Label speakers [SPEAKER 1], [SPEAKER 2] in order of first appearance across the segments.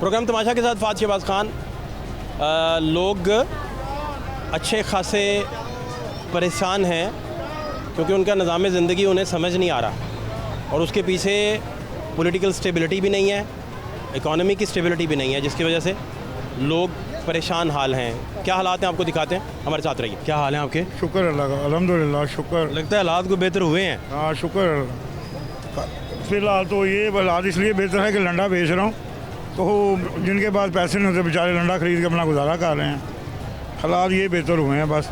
[SPEAKER 1] Programme तमाशा के साथ फात शहबाज खान। लोग अच्छे खासे परेशान हैं क्योंकि उनका निज़ाम ज़िंदगी उन्हें समझ नहीं आ रहा और उसके पीछे पॉलिटिकल स्टेबिलिटी भी नहीं है, इकॉनमी की स्टेबिलिटी भी नहीं है, जिसकी वजह से लोग परेशान हाल हैं। क्या हालात हैं आपको दिखाते हैं, हमारे साथ रहिए। क्या हाल है आपके?
[SPEAKER 2] शुक्र अल्लाह का, अल्हम्दुलिल्लाह शुक्र।
[SPEAKER 1] लगता है हालात को बेहतर हुए हैं।
[SPEAKER 2] हाँ शुक्र। फ़िलहाल तो ये हालात इसलिए बेहतर है कि लंडा बेच रहा हूँ, तो जिनके पास पैसे नहीं होते बेचारे लंडा खरीद के अपना गुजारा कर रहे हैं। हालात ये बेहतर हुए हैं बस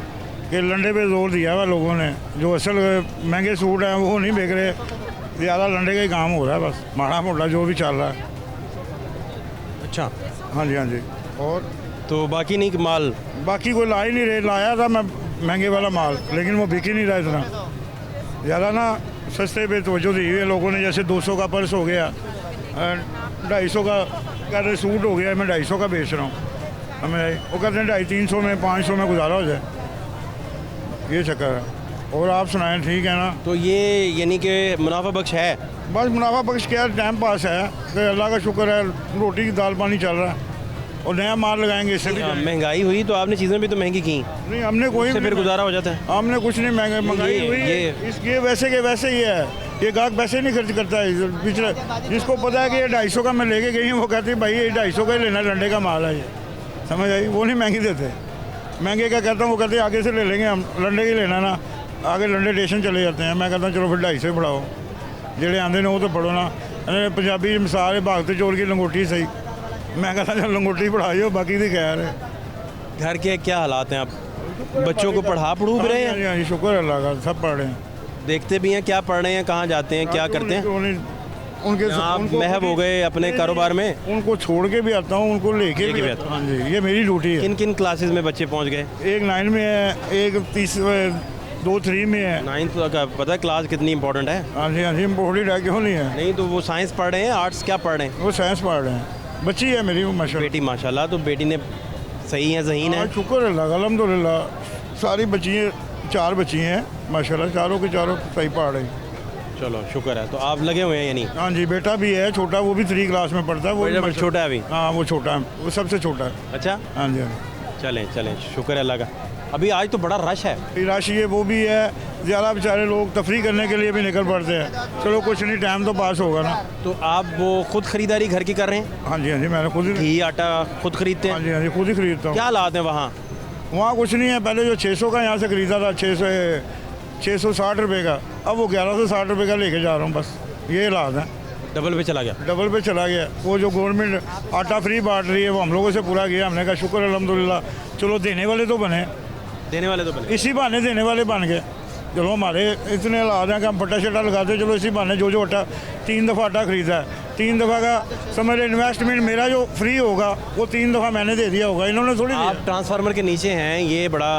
[SPEAKER 2] कि लंडे पे जोर दिया हुआ लोगों ने। जो असल महंगे सूट हैं वो नहीं बिक रहे, ज़्यादा लंडे का ही काम हो रहा है बस, माड़ा मोटा जो भी चल रहा है।
[SPEAKER 1] अच्छा,
[SPEAKER 2] हाँ जी हाँ जी। और
[SPEAKER 1] तो बाकी नहीं माल?
[SPEAKER 2] बाकी कोई ला ही नहीं रहे। लाया था मैं महंगे वाला माल, लेकिन वो बिक ही नहीं रहा इतना। ज़्यादा ना सस्ते पे तवज्जो दी हुई है लोगों ने। जैसे 200 का पर्स हो गया, 250 का कहते सूट हो गया, मैं 250 का बेच रहा हूँ। हमें वो कहते हैं 250-300 में 500 में गुजारा हो जाए, ये चक्कर है। और आप सुनाएं, ठीक है ना?
[SPEAKER 1] तो ये यानी कि मुनाफा बख्श है?
[SPEAKER 2] बस मुनाफा बख्श क्या, टाइम पास है कि अल्लाह का शुक्र है, रोटी की दाल पानी चल रहा है और नया माल लगाएंगे इससे भी।
[SPEAKER 1] महंगाई हुई तो आपने चीज़ें भी तो महंगी की।
[SPEAKER 2] नहीं हमने कोई
[SPEAKER 1] फिर गुजारा हो जाता है।
[SPEAKER 2] हमने कुछ नहीं महंगाई हुई है। ये वैसे के वैसे ही है। ये गाहक पैसे नहीं खर्च करता है। पिछले जिसको पता है कि ये 250 का मैं लेके गई हूँ, वो कहती है भाई ये 250 का ही लेना, लंडे का माल है ये, समझ आई? वो नहीं महंगी देते। महंगे क्या कहता हूँ, वो कहते हैं आगे से ले लेंगे हम, लंडे की लेना ना। आगे लंडे स्टेशन चले जाते हैं। मैं कहता हूँ चलो फिर 250 पढ़ाओ, जेड़े आते ने वो तो पढ़ो ना। पंजाबी मिसाल है भागते चोर की लंगोटी सही। मैं कहता चलो लंगोटी पढ़ाइयो, बाकी भी खैर है।
[SPEAKER 1] घर के क्या हालात हैं? आप बच्चों को पढ़ू भी रहे हैं?
[SPEAKER 2] हाँ जी, शुक्र अल्लाह का, सब पढ़ रहे हैं।
[SPEAKER 1] देखते भी हैं क्या पढ़ रहे हैं, कहाँ जाते हैं, क्या करते हैं?
[SPEAKER 2] उनके
[SPEAKER 1] आप महब हो गए अपने कारोबार में?
[SPEAKER 2] उनको छोड़ के भी आता हूँ, उनको लेके भी आता हूँ। हाँ जी, ये मेरी ड्यूटी है।
[SPEAKER 1] किन किन क्लासेस में बच्चे पहुँच गए?
[SPEAKER 2] एक 9 में है, एक 2 3 में है।
[SPEAKER 1] 9th का पता है क्लास कितनी इंपॉर्टेंट है?
[SPEAKER 2] हाँ जी इम्पोर्टेंट है, क्यों नहीं है?
[SPEAKER 1] नहीं तो वो साइंस पढ़ रहे हैं, आर्ट्स क्या पढ़ रहे हैं?
[SPEAKER 2] वो साइंस पढ़ रहे हैं। बच्ची है मेरी वो माशाल्लाह।
[SPEAKER 1] बेटी माशाल्लाह। तो बेटी ने सही है, ज़हीन है?
[SPEAKER 2] शुक्र अल्लाह का, अल्हम्दुलिल्लाह। सारी बच्ची 4 बच्ची हैं माशाल्लाह, चारों के चारों सही पढ़ रही।
[SPEAKER 1] चलो शुक्र है। तो आप लगे हुए हैं यानी?
[SPEAKER 2] हाँ जी, बेटा भी है छोटा, वो भी 3 क्लास में पढ़ता है। वो
[SPEAKER 1] छोटा है अभी?
[SPEAKER 2] हाँ वो छोटा है, वो सबसे छोटा है।
[SPEAKER 1] अच्छा,
[SPEAKER 2] हाँ जी।
[SPEAKER 1] चलें चलें, शुक्र है अल्लाह का। अभी आज तो बड़ा रश है।
[SPEAKER 2] रश ये वो भी है, ज़्यादा बेचारे लोग तफरी करने के लिए भी निकल पड़ते हैं। चलो कुछ नहीं, टाइम तो पास होगा ना।
[SPEAKER 1] तो आप वो खुद खरीदारी घर की कर रहे हैं?
[SPEAKER 2] हाँ जी हाँ जी, मैंने खुद ही।
[SPEAKER 1] घी आटा खुद खरीदते हैं?
[SPEAKER 2] हाँ जी हाँ जी, खुद ही खरीदता हूँ।
[SPEAKER 1] क्या हालात हैं वहाँ?
[SPEAKER 2] वहाँ कुछ नहीं है। पहले जो 600 का यहाँ से खरीदा था, 660 रुपये का, अब वो 1160 रुपये का लेके जा रहा हूँ। बस ये हालात हैं।
[SPEAKER 1] डबल पे चला गया?
[SPEAKER 2] डबल पे चला गया। वो जो गवर्नमेंट आटा फ्री बांट रही है वो हम लोगों से पूरा किया। हमने कहा शुक्र अल्हम्दुलिल्लाह, चलो देने वाले तो बने,
[SPEAKER 1] देने वाले तो बने,
[SPEAKER 2] इसी बहाने देने वाले बन गए। चलो हमारे इतने हालात हैं कि हम फट्टा शट्टा लगाते, चलो इसी बहाने जो आटा 3 दफ़ा आटा ख़रीदा है, 3 दफ़ा का समझ इन्वेस्टमेंट मेरा जो फ्री होगा वो 3 दफ़ा मैंने दे दिया होगा, इन्होंने थोड़ी दिया।
[SPEAKER 1] आप ट्रांसफार्मर के नीचे हैं, ये बड़ा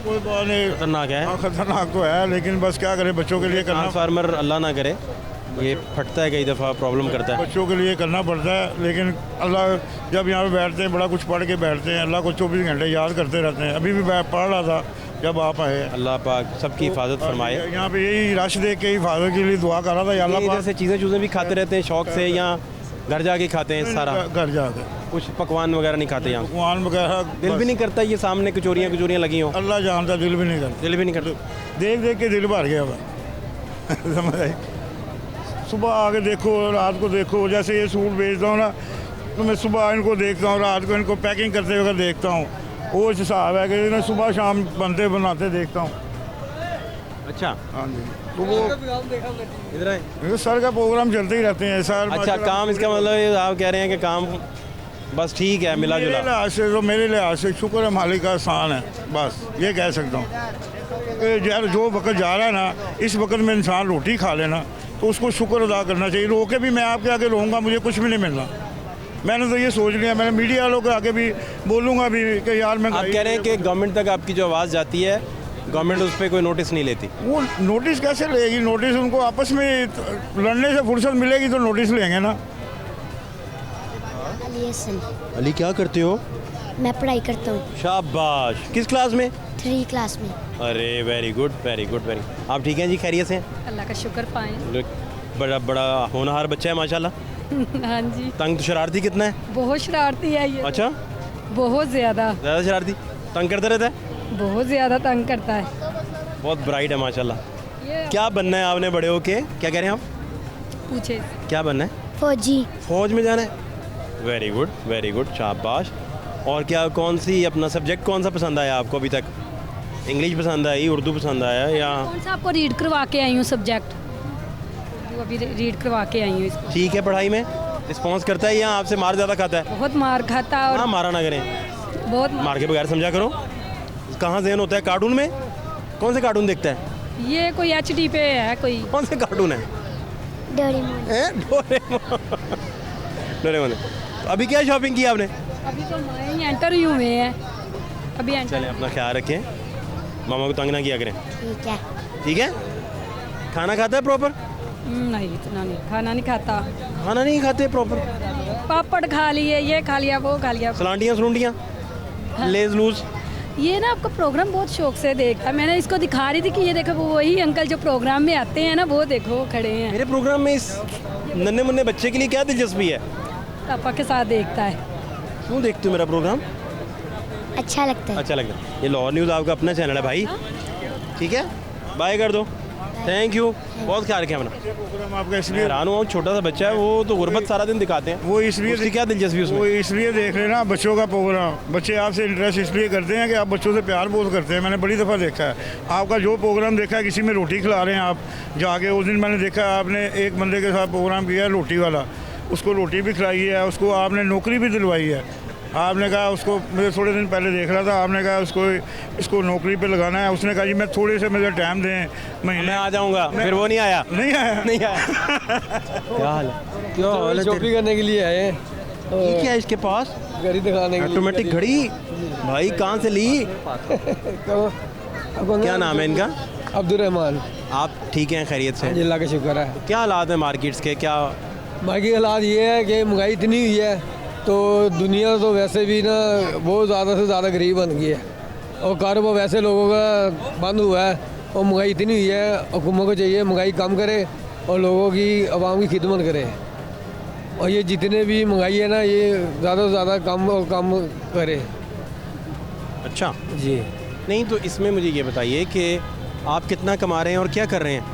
[SPEAKER 2] कोई बात नहीं,
[SPEAKER 1] खतरनाक है।
[SPEAKER 2] खतरनाक तो है, लेकिन बस क्या करें, बच्चों के लिए करना।
[SPEAKER 1] ट्रांसफार्मर अल्लाह ना करे, ये फटता है कई दफ़ा, प्रॉब्लम करता है।
[SPEAKER 2] बच्चों के लिए करना पड़ता है, लेकिन अल्लाह जब यहाँ पे बैठते हैं बड़ा कुछ पढ़ के बैठते हैं। अल्लाह को 24 घंटे याद करते रहते हैं। अभी भी पढ़ रहा था जब आप आए।
[SPEAKER 1] अल्लाह पाक सबकी हिफाजत फरमाए।
[SPEAKER 2] यहाँ पे यही रश देख के हिफाजत के लिए दुआ कर रहा था, या अल्लाह पाक।
[SPEAKER 1] से चीज़ें भी खाते रहते हैं शौक से, या घर जाके खाते हैं? सारा
[SPEAKER 2] घर जाके
[SPEAKER 1] कुछ पकवान वगैरह नहीं खाते यहाँ?
[SPEAKER 2] पकवान वगैरह
[SPEAKER 1] दिल भी नहीं करता ये सामने कचौरियाँ लगी हो?
[SPEAKER 2] अल्लाह जानता, दिल भी नहीं करता।
[SPEAKER 1] दिल भी नहीं करता?
[SPEAKER 2] देख देख के दिल भर गया हुआ। समझ आई? सुबह आके देखो, रात को देखो। जैसे ये सूट बेचता हूँ ना, तो मैं सुबह इनको देखता हूँ, रात को इनको पैकिंग करते हुए देखता हूँ। वो हिसाब है कि मैं सुबह शाम बनते बनाते देखता हूँ।
[SPEAKER 1] अच्छा,
[SPEAKER 2] हाँ जी। तो वो
[SPEAKER 1] इधर आए,
[SPEAKER 2] सर का प्रोग्राम चलते ही रहते हैं सर।
[SPEAKER 1] अच्छा, काम इसका मतलब आप कह रहे हैं कि काम बस ठीक है, मिला जुला?
[SPEAKER 2] मेरे लिहाज से तो, मेरे लिहाज से शुक्र है मालिक का एहसान है, बस ये कह सकता हूँ। जो वक्त जा रहा है ना, इस वक्त में इंसान रोटी खा लेना तो उसको शुक्र अदा करना चाहिए। रोके भी मैं आपके आगे रहूँगा, मुझे कुछ भी नहीं मिलना। मैंने तो ये सोच लिया, मैंने मीडिया वालों के आगे भी बोलूँगा भी कि यार मैं।
[SPEAKER 1] आप कह रहे हैं कि गवर्नमेंट तक आपकी जो आवाज़ जाती है, गवर्नमेंट उस पर कोई नोटिस नहीं लेती?
[SPEAKER 2] वो नोटिस कैसे लेगी? नोटिस उनको आपस में लड़ने से फुर्सत मिलेगी तो नोटिस लेंगे ना।
[SPEAKER 1] अली क्या करते हो?
[SPEAKER 3] मैं पढ़ाई करता हूँ।
[SPEAKER 1] शाबाश। किस क्लास में?
[SPEAKER 3] 3 क्लास में।
[SPEAKER 1] अरे very good very good very. आप ठीक हैं जी, खैरियत से हैं?
[SPEAKER 3] अल्लाह का शुक्र पाएं।
[SPEAKER 1] बड़ा बड़ा होनहार बच्चा है माशाल्लाह।
[SPEAKER 4] हाँ जी,
[SPEAKER 1] तंग तो शरारती कितना है?
[SPEAKER 4] बहुत शरारती है ये,
[SPEAKER 1] अच्छा,
[SPEAKER 4] बहुत ज़्यादा,
[SPEAKER 1] ज़्यादा शरारती, तंग करता रहता है,
[SPEAKER 4] बहुत ज़्यादा तंग करता है
[SPEAKER 1] बहुत ब्राइट है माशाल्लाह।
[SPEAKER 4] ये।
[SPEAKER 1] क्या बनना है आपने बड़े होके? क्या कह रहे हैं आप?
[SPEAKER 4] पूछे।
[SPEAKER 1] क्या बनना है?
[SPEAKER 3] फौजी।
[SPEAKER 1] फौज में जाना है? वेरी गुड, शाबाश। और क्या, कौन सी अपना सब्जेक्ट कौन सा पसंद आया आपको अभी तक? इंग्लिश पसंद आई, उर्दू पसंद आया या?
[SPEAKER 4] कौन सा आपको रीड करवा के आई हूँ सब्जेक्ट? उर्दू अभी रीड करवा के आई हूँ इसको।
[SPEAKER 1] ठीक है, पढ़ाई में रिस्पॉन्स करता है या आपसे मार ज़्यादा खाता है?
[SPEAKER 4] बहुत मार खाता है
[SPEAKER 1] हाँ,
[SPEAKER 4] और
[SPEAKER 1] मारा ना करें,
[SPEAKER 4] बहुत
[SPEAKER 1] मार के बगैर समझा करो। कहाँ ज़हन होता है? कार्टून में? कौन से कार्टून देखता है?
[SPEAKER 4] ये कोई HD पे है कोई।
[SPEAKER 1] कौन से कार्टून है?
[SPEAKER 3] डोरेमोन।
[SPEAKER 1] डोरेमोन। तो अभी क्या शॉपिंग की आपने?
[SPEAKER 4] अभी तो मैं इंटरव्यू में है, अभी
[SPEAKER 1] चलें, अपना ख्याल रखें, मामा को तंग ना किया करें,
[SPEAKER 3] ठीक है।
[SPEAKER 1] ठीक है? खाना खाता है प्रॉपर?
[SPEAKER 4] नहीं, इतना नहीं, खाना नहीं खाता।
[SPEAKER 1] खाना नहीं खाते प्रॉपर?
[SPEAKER 4] पापड़ खा लिए, ये खा लिया, वो खा लिया।
[SPEAKER 1] सलांटियाँ सलूंटियाँ, लेज लूज?
[SPEAKER 4] ये ना आपका प्रोग्राम बहुत शौक से देखा, मैंने इसको दिखा रही थी कि ये देखो वो वही अंकल जो प्रोग्राम में आते हैं ना, वो देखो खड़े हैं।
[SPEAKER 1] मेरे प्रोग्राम में इस नन्हे मुन्ने बच्चे के लिए क्या दिलचस्पी है?
[SPEAKER 4] पापा के साथ देखता है।
[SPEAKER 1] क्यों देखते हो मेरा प्रोग्राम?
[SPEAKER 3] अच्छा लगता है।
[SPEAKER 1] अच्छा लगता है। ये लाहौर न्यूज़ आपका अपना चैनल है भाई, ठीक है? बाय कर दो, थैंक यू, बहुत ख्याल रखें अपना।
[SPEAKER 2] प्रोग्राम आपका इसलिए
[SPEAKER 1] हैरान हुआ, छोटा सा बच्चा है, वो तो गुर्बत सारा दिन दिखाते हैं,
[SPEAKER 2] वो इसलिए
[SPEAKER 1] उसकी क्या दिलचस्पी उसमें?
[SPEAKER 2] वो इसलिए देख रहे ना बच्चों का प्रोग्राम, बच्चे आपसे इंटरेस्ट इसलिए करते हैं कि आप बच्चों से प्यार बहुत करते हैं। मैंने बड़ी दफ़ा देखा है आपका जो प्रोग्राम देखा है, किसी में रोटी खिला रहे हैं आप जाके। उस दिन मैंने देखा आपने एक बंदे के साथ प्रोग्राम किया है रोटी वाला, उसको रोटी भी खिलाई है, उसको आपने नौकरी भी दिलवाई है। आपने कहा उसको, मुझे थोड़े दिन पहले देख रहा था, आपने कहा उसको इसको नौकरी पे लगाना है। उसने कहा जी मैं थोड़े से मुझे टाइम दें,
[SPEAKER 1] मैं आ जाऊंगा, फिर वो नहीं आया।
[SPEAKER 2] नहीं आया।
[SPEAKER 1] नहीं आया। क्या हाल है? क्या हाल है?
[SPEAKER 5] शॉपिंग करने के लिए आए,
[SPEAKER 1] ये क्या है इसके पास?
[SPEAKER 5] घड़ी दिखाने के लिए।
[SPEAKER 1] ऑटोमेटिक घड़ी? भाई कहाँ से ली? क्या नाम है इनका?
[SPEAKER 5] अब्दुल रहमान।
[SPEAKER 1] आप ठीक हैं, खैरियत से?
[SPEAKER 5] अल्लाह का शुक्र है।
[SPEAKER 1] क्या हालात हैं मार्केट्स के? क्या
[SPEAKER 5] बाकी हालात ये है कि महंगाई इतनी हुई है, तो दुनिया तो वैसे भी ना बहुत ज़्यादा से ज़्यादा गरीब बन गई है, और कारोबार वैसे लोगों का बंद हुआ है, और महंगाई इतनी हुई है। हुकूमत को चाहिए महंगाई कम करे और लोगों की, आवाम की खिदमत करे, और ये जितने भी महंगाई है ना, ये ज़्यादा से ज़्यादा कम और कम करे।
[SPEAKER 1] अच्छा
[SPEAKER 5] जी
[SPEAKER 1] नहीं, तो इसमें मुझे ये बताइए कि आप कितना कमा रहे हैं और क्या कर रहे हैं?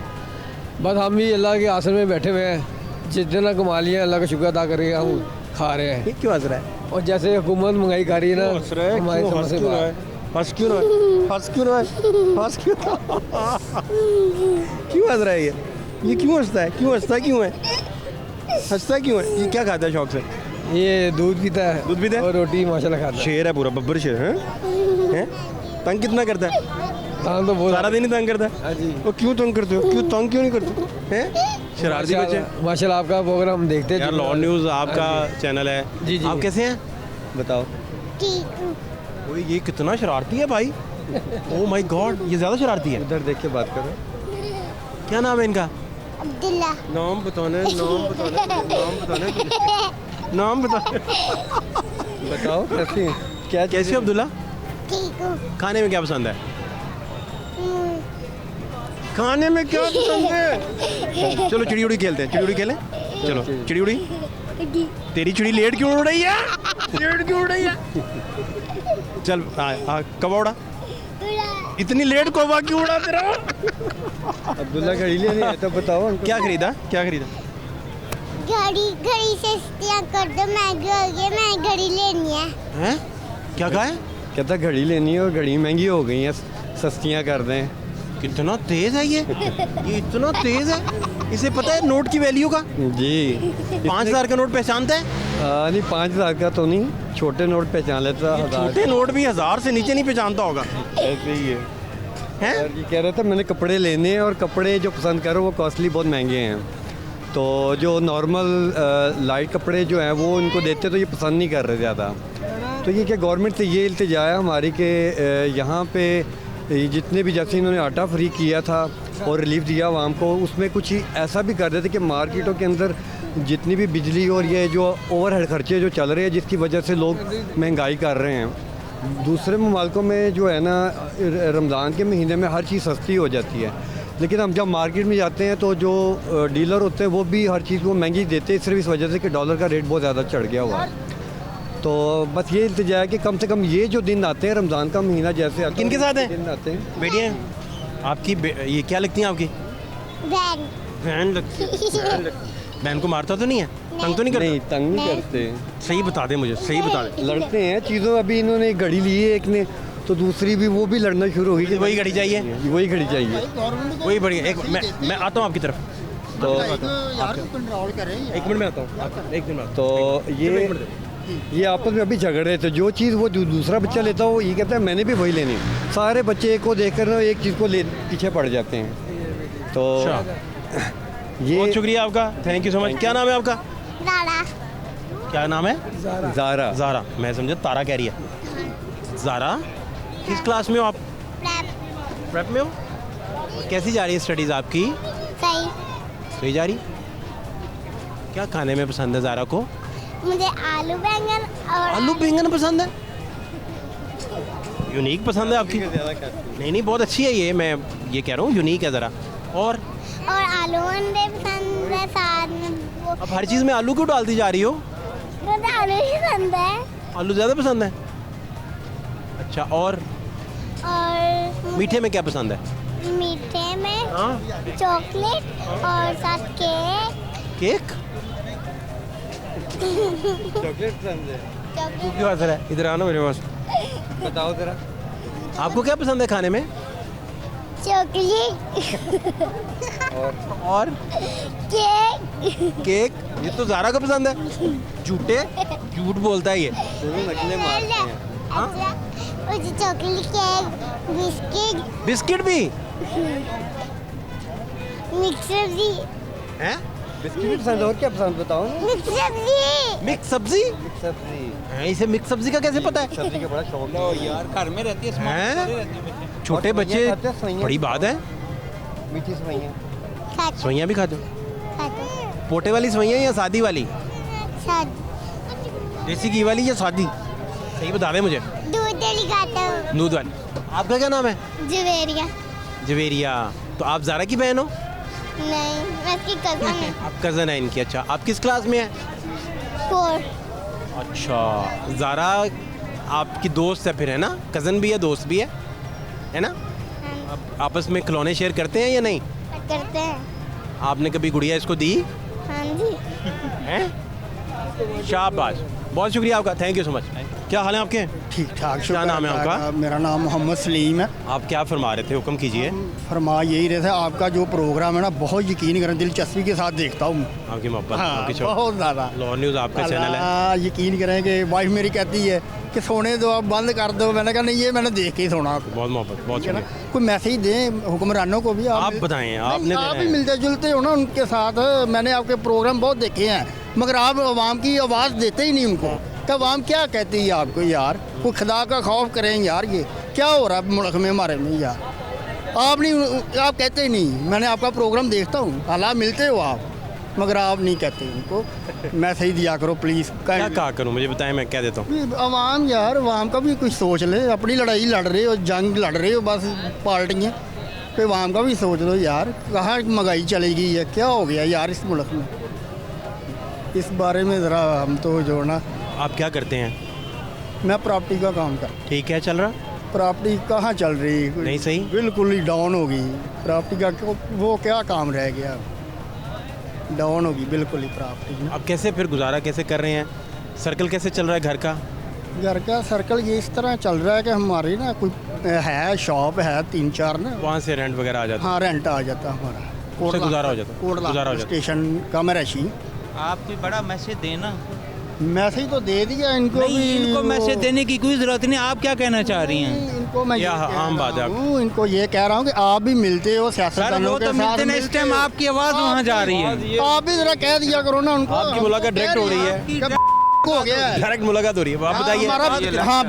[SPEAKER 5] बस हम भी अल्लाह के आसन में बैठे हुए हैं, जितना कमा लिया अल्लाह का शुक्र अदा करके हम खा रहे हैं।
[SPEAKER 1] ये क्यों हंस रहा है?
[SPEAKER 5] और जैसे हुकूमत महंगाई कर रही है ना, हमारी समझ से बाहर।
[SPEAKER 1] हंस क्यों रहा है? हंस क्यों रहा है? हंस क्यों क्यों हंस रहा है ये क्यों हंसता है? क्यों हंसता क्यों है? हंसता क्यों है? ये क्या खाता है शौक से?
[SPEAKER 5] ये दूध पीता है,
[SPEAKER 1] दूध पीता है?
[SPEAKER 5] और रोटी माशाल्लाह खाता है।
[SPEAKER 1] शेर है पूरा, बब्बर शेर है। हैं? तंग कितना करता है?
[SPEAKER 5] हाँ तो बहुत
[SPEAKER 1] सारा दिन ही तंग करता है।
[SPEAKER 5] हाँ जी।
[SPEAKER 1] वो क्यों तंग करते हो? क्यों तंग क्यों नहीं करते हैं? शरारती बच्चे।
[SPEAKER 5] माशाल्लाह आपका प्रोग्राम हम देखते हैं
[SPEAKER 1] यार लाहौर न्यूज़ आपका चैनल है।
[SPEAKER 5] जी, जी।
[SPEAKER 1] आप कैसे हैं बताओ?
[SPEAKER 3] ठीक हूँ।
[SPEAKER 1] ओए ये कितना शरारती है भाई, ओह माय गॉड, ये ज़्यादा शरारती है।
[SPEAKER 5] इधर देख के बात करो।
[SPEAKER 1] क्या नाम है इनका?
[SPEAKER 3] अब्दुल्ला।
[SPEAKER 1] नाम बताने, नाम बताने, नाम बताने, नाम बताने।
[SPEAKER 5] बताओ कैसी क्या
[SPEAKER 1] कैसे हो अब्दुल्ला?
[SPEAKER 3] ठीक हूँ।
[SPEAKER 1] खाने में क्या पसंद है? खाने में क्या पसंद है? चलो चिड़ी उड़ी खेलते हैं, चिड़ी उड़ी खेलें? चलो चिड़ी उड़ी। तेरी चिड़ी लेट क्यों उड़ रही है? लेट क्यों उड़ रही है? चल कौवा उड़ा। इतनी लेट कौवा क्यों उड़ा तेरा?
[SPEAKER 5] अब्दुल्ला घड़ी लेनी है तो बताओ।
[SPEAKER 1] क्या खरीदा? क्या खरीदा?
[SPEAKER 3] घड़ी सस्तियाँ कर दो, महंगी हो गई, मैं घड़ी लेनी है।
[SPEAKER 1] हैं? क्या कहा है?
[SPEAKER 5] कहता घड़ी लेनी है और घड़ी महंगी हो गई है, सस्तियाँ कर दें।
[SPEAKER 1] कितना तेज है ये इतना तेज है, इसे पता है नोट की वैल्यू का?
[SPEAKER 5] जी
[SPEAKER 1] 5,000 का नोट पहचानता है?
[SPEAKER 5] नहीं 5,000 का तो नहीं, छोटे नोट पहचान लेता।
[SPEAKER 1] ये छोटे नोट भी 1,000 से नीचे नहीं पहचानता होगा।
[SPEAKER 5] ऐसे ही है।
[SPEAKER 1] हैं?
[SPEAKER 5] और ये कह रहा था मैंने कपड़े लेने हैं, और कपड़े जो पसंद करो वो कॉस्टली बहुत महंगे हैं, तो जो नॉर्मल लाइट कपड़े जो हैं वो इनको देते तो ये पसंद नहीं कर रहे ज़्यादा। तो ये क्या गवर्नमेंट से ये इल्तिजा है हमारी कि यहाँ पे जितने भी, जैसे इन्होंने आटा फ्री किया था और रिलीफ दिया आवाम को, उसमें कुछ ऐसा भी कर देते कि मार्केटों के अंदर जितनी भी बिजली और ये जो ओवरहेड खर्चे जो चल रहे हैं, जिसकी वजह से लोग महंगाई कर रहे हैं। दूसरे ममालिकों में जो है ना, रमज़ान के महीने में हर चीज़ सस्ती हो जाती है, लेकिन हम जब मार्केट में जाते हैं तो जो डीलर होते हैं वो भी हर चीज़ को महंगी देते हैं, सिर्फ इस वजह से कि डॉलर का रेट बहुत ज़्यादा चढ़ गया हुआ है। तो बस ये इल्तिजा है कि कम से कम ये जो दिन आते हैं, रमज़ान का महीना जैसे आता है,
[SPEAKER 1] किनके साथ हैं?
[SPEAKER 5] दिन आते हैं।
[SPEAKER 1] बेटियाँ आपकी ये क्या लगती हैं आपकी?
[SPEAKER 3] वैन
[SPEAKER 1] बहन लगती है। बहन को मारता तो नहीं है, तंग तो नहीं करता?
[SPEAKER 5] नहीं, तंग नहीं करते,
[SPEAKER 1] सही बता दे मुझे, सही बता दे।
[SPEAKER 5] लड़ते हैं चीज़ों। अभी इन्होंने एक घड़ी ली है एक ने, तो दूसरी भी वो भी लड़ना शुरू हो गई कि
[SPEAKER 1] वही घड़ी चाहिए?
[SPEAKER 5] वही घड़ी चाहिए।
[SPEAKER 1] वही बढ़िया। एक मैं आता हूँ आपकी तरफ,
[SPEAKER 5] तो
[SPEAKER 2] कंट्रोल करें।
[SPEAKER 1] एक मिनट में आता हूँ, एक दिन में।
[SPEAKER 5] तो ये आपस में अभी झगड़ रहे थे। जो चीज़ वो दूसरा बच्चा लेता हो, ये कहता है मैंने भी वही लेनी। सारे बच्चे को देख कर एक चीज़ को ले पीछे पड़ जाते हैं। तो ये
[SPEAKER 1] बहुत शुक्रिया आपका, थैंक यू सो मच। क्या नाम है आपका?
[SPEAKER 3] दादा
[SPEAKER 1] क्या नाम है?
[SPEAKER 5] ज़ारा।
[SPEAKER 1] ज़ारा। मैं समझा तारा कह रही है। ज़ारा किस क्लास में हो आप?
[SPEAKER 3] प्रेप
[SPEAKER 1] प्रेप में हो? कैसी जा रही है स्टडीज़ आपकी?
[SPEAKER 3] सही।
[SPEAKER 1] सही जा रही? क्या खाने में पसंद है ज़ारा को?
[SPEAKER 3] मुझे आलू बैंगन और
[SPEAKER 1] आलू बैंगन पसंद है? यूनिक पसंद है आपकी? नहीं बहुत अच्छी है ये, मैं ये कह रहा हूँ यूनिक है ज़रा। और
[SPEAKER 3] आलू अंडे पसंद है साथ में वो।
[SPEAKER 1] अब हर चीज़ में आलू क्यों डालती जा रही हो?
[SPEAKER 3] मुझे आलू ही पसंद है।
[SPEAKER 1] आलू ज़्यादा पसंद है? अच्छा। और मीठे में क्या पसंद है?
[SPEAKER 3] मीठे में
[SPEAKER 1] हाँ?
[SPEAKER 3] चॉकलेट और साथ केक।
[SPEAKER 1] केक?
[SPEAKER 5] चॉकलेट पसंद है।
[SPEAKER 3] चॉकलेट
[SPEAKER 1] क्यों असर है? इधर आना मेरे पास।
[SPEAKER 5] बताओ ज़रा।
[SPEAKER 1] आपको क्या पसंद है खाने में?
[SPEAKER 3] चॉकलेट
[SPEAKER 1] और
[SPEAKER 3] केक।
[SPEAKER 1] केक? ये तो ज़ारा को पसंद है। झूठ बोलता है ये।
[SPEAKER 5] दोनों नकलें मारते हैं।
[SPEAKER 3] अच्छा मुझे चॉकलेट केक बिस्किट
[SPEAKER 1] बिस्किट भी
[SPEAKER 3] मिक्स सब्जी
[SPEAKER 1] हैं?
[SPEAKER 5] बिस्किट भी पसंद है। और क्या पसंद बताओ ना।
[SPEAKER 3] मिक्स सब्जी
[SPEAKER 1] मिक्स सब्जी
[SPEAKER 5] मिक्स सब्जी।
[SPEAKER 1] हैं? इसे मिक्स सब्जी का कैसे पता है?
[SPEAKER 5] सब्जी का बड़ा शौक है यार।
[SPEAKER 6] घर में रहती है,
[SPEAKER 1] हैं? छोटे
[SPEAKER 5] और
[SPEAKER 1] बच्चे,
[SPEAKER 5] सवैयाँ खाते हैं, सवैयाँ।
[SPEAKER 1] बड़ी बात है।
[SPEAKER 5] मीठी सवैयाँ।
[SPEAKER 3] खाते
[SPEAKER 1] सवैयाँ भी खाते हो?
[SPEAKER 3] खाते
[SPEAKER 1] पोटे वाली सवैयाँ या सादी वाली?
[SPEAKER 3] साथ
[SPEAKER 1] देसी घी वाली या सादी? सही बता दे मुझे।
[SPEAKER 3] दूध वाली खाता हूँ।
[SPEAKER 1] दूध वाली। आपका क्या नाम है?
[SPEAKER 3] जवेरिया
[SPEAKER 1] जवेरिया। तो आप ज़ारा की बहन हो?
[SPEAKER 3] नहीं मैं इसकी कज़न है।
[SPEAKER 1] आप कज़न है इनकी। अच्छा, आप किस क्लास में है?
[SPEAKER 3] 4
[SPEAKER 1] अच्छा। ज़ारा आपकी दोस्त है फिर, है ना? कज़न भी है, दोस्त भी है ना? आप आपस में खिलौने शेयर करते हैं या नहीं?
[SPEAKER 3] करते हैं।
[SPEAKER 1] आपने कभी गुड़िया इसको दी
[SPEAKER 3] हाँ जी
[SPEAKER 1] हैं? शाबाश, बहुत शुक्रिया आपका, थैंक यू सो मच। क्या हाल है आपके?
[SPEAKER 2] ठीक ठाक।
[SPEAKER 1] क्या नाम है आपका?
[SPEAKER 2] मेरा नाम मोहम्मद सलीम है।
[SPEAKER 1] आप क्या फरमा रहे थे, हुक्म कीजिए।
[SPEAKER 2] फरमा यही रहे थे, आपका जो प्रोग्राम है ना बहुत यकीन करें दिलचस्पी के साथ देखता हूँ।
[SPEAKER 1] आपकी मोहब्बत,
[SPEAKER 2] हाँ
[SPEAKER 1] आपकी शौक।
[SPEAKER 2] बहुत ज़्यादा।
[SPEAKER 1] लाहौर न्यूज़ आपका चैनल है।
[SPEAKER 2] हाँ, यकीन करें कि वाइफ मेरी कहती है कि सोने दो, आप बंद कर दो। मैंने कहा नहीं, ये मैंने देख के ही सोना।
[SPEAKER 1] बहुत मोहब्बत, बहुत
[SPEAKER 2] ठीक है ना?
[SPEAKER 1] शुक्रिया।
[SPEAKER 2] कोई मैसेज दें हुक्मरानों को भी।
[SPEAKER 1] आप बताएं, आपने
[SPEAKER 2] नहीं, आप
[SPEAKER 1] देना
[SPEAKER 2] भी
[SPEAKER 1] है।
[SPEAKER 2] मिलते जुलते हो ना उनके साथ। मैंने आपके प्रोग्राम बहुत देखे हैं, मगर आप आवाम की आवाज़ देते ही नहीं उनको। तो आवाम क्या कहती है आपको यार? कोई खुदा का खौफ करें यार। ये क्या हो रहा है मुल्क में हमारे में यार? आप नहीं, आप कहते ही नहीं। मैंने आपका प्रोग्राम देखता हूँ, हालांकि मिलते हो आप, मगर आप नहीं कहते उनको। मैसेज दिया करो प्लीज़।
[SPEAKER 1] क्या कहा करूँ, मुझे बताएं, मैं क्या देता हूँ।
[SPEAKER 2] आवाम यार, आवाम का भी कुछ सोच ले। अपनी लड़ाई लड़ रहे हो, जंग लड़ रहे हो बस पार्टियाँ, तो आवाम का भी सोच लो यार। कहाँ महंगाई चली गई है, क्या हो गया यार इस मुल्क में? इस बारे में ज़रा हम तो जो ना।
[SPEAKER 1] आप क्या करते हैं?
[SPEAKER 2] मैं प्रॉपर्टी का काम कर।
[SPEAKER 1] ठीक है, चल रहा?
[SPEAKER 2] प्रॉपर्टी कहाँ चल रही?
[SPEAKER 1] नहीं सही?
[SPEAKER 2] बिल्कुल ही डाउन हो गई प्रॉपर्टी का। वो क्या काम रह गया? डाउन होगी बिल्कुल ही प्रॉपर्टी।
[SPEAKER 1] अब कैसे फिर गुजारा कैसे कर रहे हैं? सर्कल कैसे चल रहा है घर का?
[SPEAKER 2] घर का सर्कल ये इस तरह चल रहा है कि हमारी ना कोई है शॉप है 3-4 ना,
[SPEAKER 1] वहाँ से रेंट वगैरह आ जाता है?
[SPEAKER 2] हाँ रेंट आ जाता है हमारा।
[SPEAKER 1] उससे गुजारा हो जाता है?
[SPEAKER 2] कोटला
[SPEAKER 1] गुजारा हो जाता है।
[SPEAKER 2] स्टेशन का मैं रशी।
[SPEAKER 6] आप कोई बड़ा मैसेज देना।
[SPEAKER 2] मैसेज तो दे दिया इनको
[SPEAKER 6] नहीं,
[SPEAKER 2] भी।
[SPEAKER 6] इनको
[SPEAKER 2] वो-
[SPEAKER 6] मैसेज देने की कोई जरूरत नहीं। आप क्या कहना चाह रही हैं?
[SPEAKER 2] नहीं, इनको मैं
[SPEAKER 1] या
[SPEAKER 2] ये कह
[SPEAKER 1] आम
[SPEAKER 2] रहा
[SPEAKER 1] बात है आप-
[SPEAKER 2] हूँ, इनको ये कह रहा हूँ कि आप भी मिलते हो
[SPEAKER 6] सर
[SPEAKER 2] सियासतदानों
[SPEAKER 6] वो
[SPEAKER 2] के
[SPEAKER 6] तो
[SPEAKER 2] साथ।
[SPEAKER 6] मिलते ना, इस टाइम
[SPEAKER 2] मिलते हो।
[SPEAKER 6] आपकी आवाज़ वहाँ जा रही है।
[SPEAKER 2] आप भी जरा कह दिया करो ना उनको।
[SPEAKER 1] आपकी मुलाकात डायरेक्ट हो रही है?
[SPEAKER 2] हो गया है।
[SPEAKER 1] डायरेक्ट मुलाकात हो रही है, आप बताइए।
[SPEAKER 2] हमारा हाँ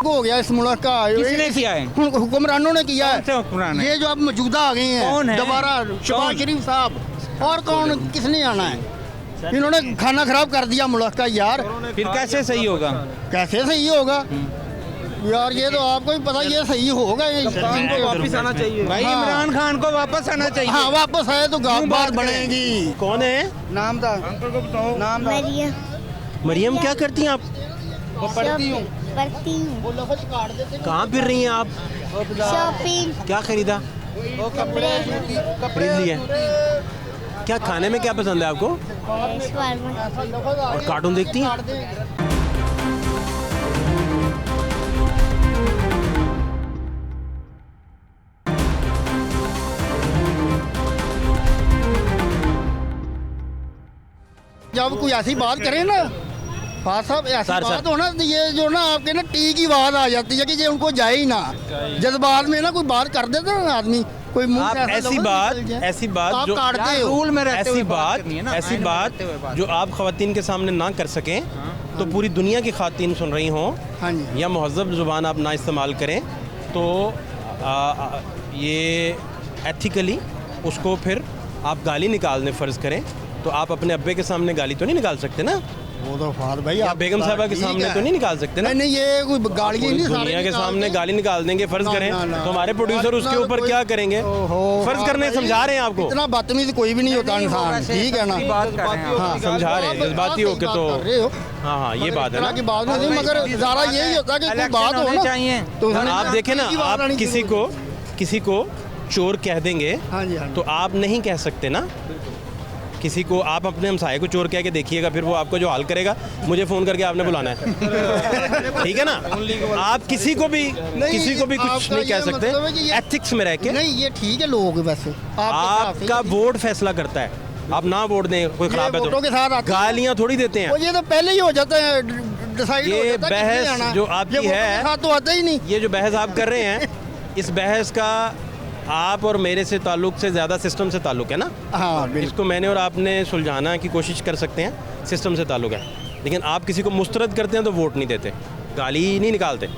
[SPEAKER 2] हो गया इस मुल्क का।
[SPEAKER 6] किसने किया है?
[SPEAKER 2] हुक्मरानों ने किया
[SPEAKER 6] कौन से
[SPEAKER 2] है।
[SPEAKER 6] हुक्मरान है?
[SPEAKER 2] ये जो अब मौजूदा आ गए
[SPEAKER 6] कौन
[SPEAKER 2] हैं
[SPEAKER 6] है?
[SPEAKER 2] दोबारा, शहबाज
[SPEAKER 6] कौन?
[SPEAKER 2] शरीफ साहब। और कौन, किसने आना है? इन्होंने खाना खराब कर दिया मुल्क का यार।
[SPEAKER 6] फिर कैसे सही होगा?
[SPEAKER 2] कैसे सही होगा?
[SPEAKER 7] यार ये तो आपको ही पता, ये सही होगा, ये
[SPEAKER 6] इनको वापस आना चाहिए भाई।
[SPEAKER 7] हाँ।
[SPEAKER 6] इमरान खान को वापस आना चाहिए।
[SPEAKER 7] हाँ वापस आए तो गाँव बात बनेगी।
[SPEAKER 1] कौन है?
[SPEAKER 7] नाम था, अंकल को बताओ नाम था।
[SPEAKER 3] मरियम।
[SPEAKER 1] मरियम, क्या करती हैं आप?
[SPEAKER 7] पढ़ती हूँ।
[SPEAKER 3] पढ़ती हूँ।
[SPEAKER 7] वो लफज काट देते।
[SPEAKER 1] कहाँ फिर रही हैं आप?
[SPEAKER 3] शॉपिंग।
[SPEAKER 1] क्या खरीदा?
[SPEAKER 3] कपड़े।
[SPEAKER 1] खरीद लिए। क्या खाने में क्या पसंद है आपको?
[SPEAKER 3] शवारमा।
[SPEAKER 1] और कार्टून देखती हैं?
[SPEAKER 7] जब कोई ऐसी बात करे ना फाद साहब, ऐसी
[SPEAKER 1] सर,
[SPEAKER 7] बात हो ना तो ये जो ना आपके ना टी की आवाज आ जाती है कि ये उनको जाए ही ना। जज्बात में ना कोई बात कर देता ना आदमी, कोई मुंह
[SPEAKER 1] आप
[SPEAKER 7] से ऐसा
[SPEAKER 1] ऐसी
[SPEAKER 7] लफ्ज़
[SPEAKER 1] बात
[SPEAKER 7] निकल जाए,
[SPEAKER 1] ऐसी
[SPEAKER 7] तो
[SPEAKER 1] बात
[SPEAKER 7] आप
[SPEAKER 1] जो
[SPEAKER 7] काटते हो।
[SPEAKER 6] रूल में रहते हुए
[SPEAKER 1] ऐसी बात
[SPEAKER 6] करनी है ना,
[SPEAKER 1] ऐसी
[SPEAKER 6] आइन में
[SPEAKER 1] बात
[SPEAKER 6] रहते हुए बात।
[SPEAKER 1] जो आप ख़वातीन के सामने ना कर सकें तो पूरी दुनिया की ख़वातीन सुन रही हों
[SPEAKER 7] हाँ जी।
[SPEAKER 1] या महज़्ज़ब ज़ुबान आप ना इस्तेमाल करें तो ये एथिकली उसको फिर आप गाली निकालने फ़र्ज़ करें तो आप अपने अब्बे के सामने गाली तो नहीं निकाल सकते ना,
[SPEAKER 7] वो तो फाद भाई
[SPEAKER 1] या
[SPEAKER 7] आप
[SPEAKER 1] बेगम साहबा के
[SPEAKER 7] ठीक
[SPEAKER 1] सामने
[SPEAKER 7] है।
[SPEAKER 1] तो नहीं निकाल सकते ना।
[SPEAKER 7] नहीं नहीं ये कोई गाली
[SPEAKER 1] पूरी
[SPEAKER 7] नहीं,
[SPEAKER 1] दुनिया के सामने गाली निकाल देंगे फ़र्ज़
[SPEAKER 7] ना,
[SPEAKER 1] करें
[SPEAKER 7] ना, ना।
[SPEAKER 1] तो हमारे प्रोड्यूसर उसके ऊपर
[SPEAKER 7] कोई-
[SPEAKER 1] क्या करेंगे?
[SPEAKER 7] ओहो,
[SPEAKER 1] फ़र्ज़ करने
[SPEAKER 7] भाई,
[SPEAKER 1] समझा रहे हैं आपको।
[SPEAKER 7] इतना बदतमीज कोई भी नहीं होता इंसान, ठीक है ना।
[SPEAKER 6] बात कर रहे हैं।
[SPEAKER 7] हाँ,
[SPEAKER 1] समझा रहे हैं,
[SPEAKER 7] आप
[SPEAKER 1] जज्बाती
[SPEAKER 7] सही
[SPEAKER 1] होके
[SPEAKER 7] बात
[SPEAKER 1] तो-
[SPEAKER 7] कर रहे हो।
[SPEAKER 1] हाँ हाँ, ये
[SPEAKER 7] मगर
[SPEAKER 1] बात है
[SPEAKER 7] इस तरह
[SPEAKER 1] ना।
[SPEAKER 7] की बात नहीं होती, मगर ज़्यादा यही होता है कि कोई
[SPEAKER 6] इलेक्शन
[SPEAKER 7] बात हो
[SPEAKER 6] होने
[SPEAKER 7] ना
[SPEAKER 6] चाहिए।
[SPEAKER 7] तो उसमें
[SPEAKER 1] आप देखें ना,
[SPEAKER 7] की बात
[SPEAKER 1] आप
[SPEAKER 7] आनी
[SPEAKER 1] किसी को चोर कह देंगे
[SPEAKER 7] हाँ जी, हाँ जी।
[SPEAKER 1] तो आप नहीं कह सकते ना। किसी को आप अपने हमसाये को चोर कह के देखिएगा, फिर वो आपको जो हाल करेगा मुझे फ़ोन करके आपने बुलाना है। ठीक है ना। आप किसी को भी कुछ
[SPEAKER 7] आपका
[SPEAKER 1] नहीं कह
[SPEAKER 7] ये
[SPEAKER 1] सकते
[SPEAKER 7] मतलब है कि ये-
[SPEAKER 1] एथिक्स में रह के।
[SPEAKER 7] नहीं ये ठीक है लोग वैसे
[SPEAKER 1] आपका वोट फैसला करता है, आप ना वोट दें, कोई खराब है
[SPEAKER 7] वोटों के साथ
[SPEAKER 1] तो
[SPEAKER 7] आते हैं।
[SPEAKER 1] गालियाँ थोड़ी देते हैं।
[SPEAKER 7] वो ये तो पहले ही हो जाता है, डिसाइड हो
[SPEAKER 1] ये
[SPEAKER 7] जाता है किसने
[SPEAKER 1] बहस
[SPEAKER 7] आना है।
[SPEAKER 1] जो
[SPEAKER 7] ये
[SPEAKER 1] आपकी
[SPEAKER 7] वोटों
[SPEAKER 1] है,
[SPEAKER 7] के साथ तो आता ही नहीं।
[SPEAKER 1] ये जो बहस आप कर रहे हैं, इस बहस का आप और मेरे से ताल्लुक से ज़्यादा सिस्टम से ताल्लुक है ना।
[SPEAKER 7] हाँ बिल्कुल।
[SPEAKER 1] इसको मैंने और आपने सुलझाना की कोशिश कर सकते हैं, सिस्टम से ताल्लुक है। लेकिन आप किसी को मुस्तरद करते हैं तो वोट नहीं देते, गाली नहीं निकालते,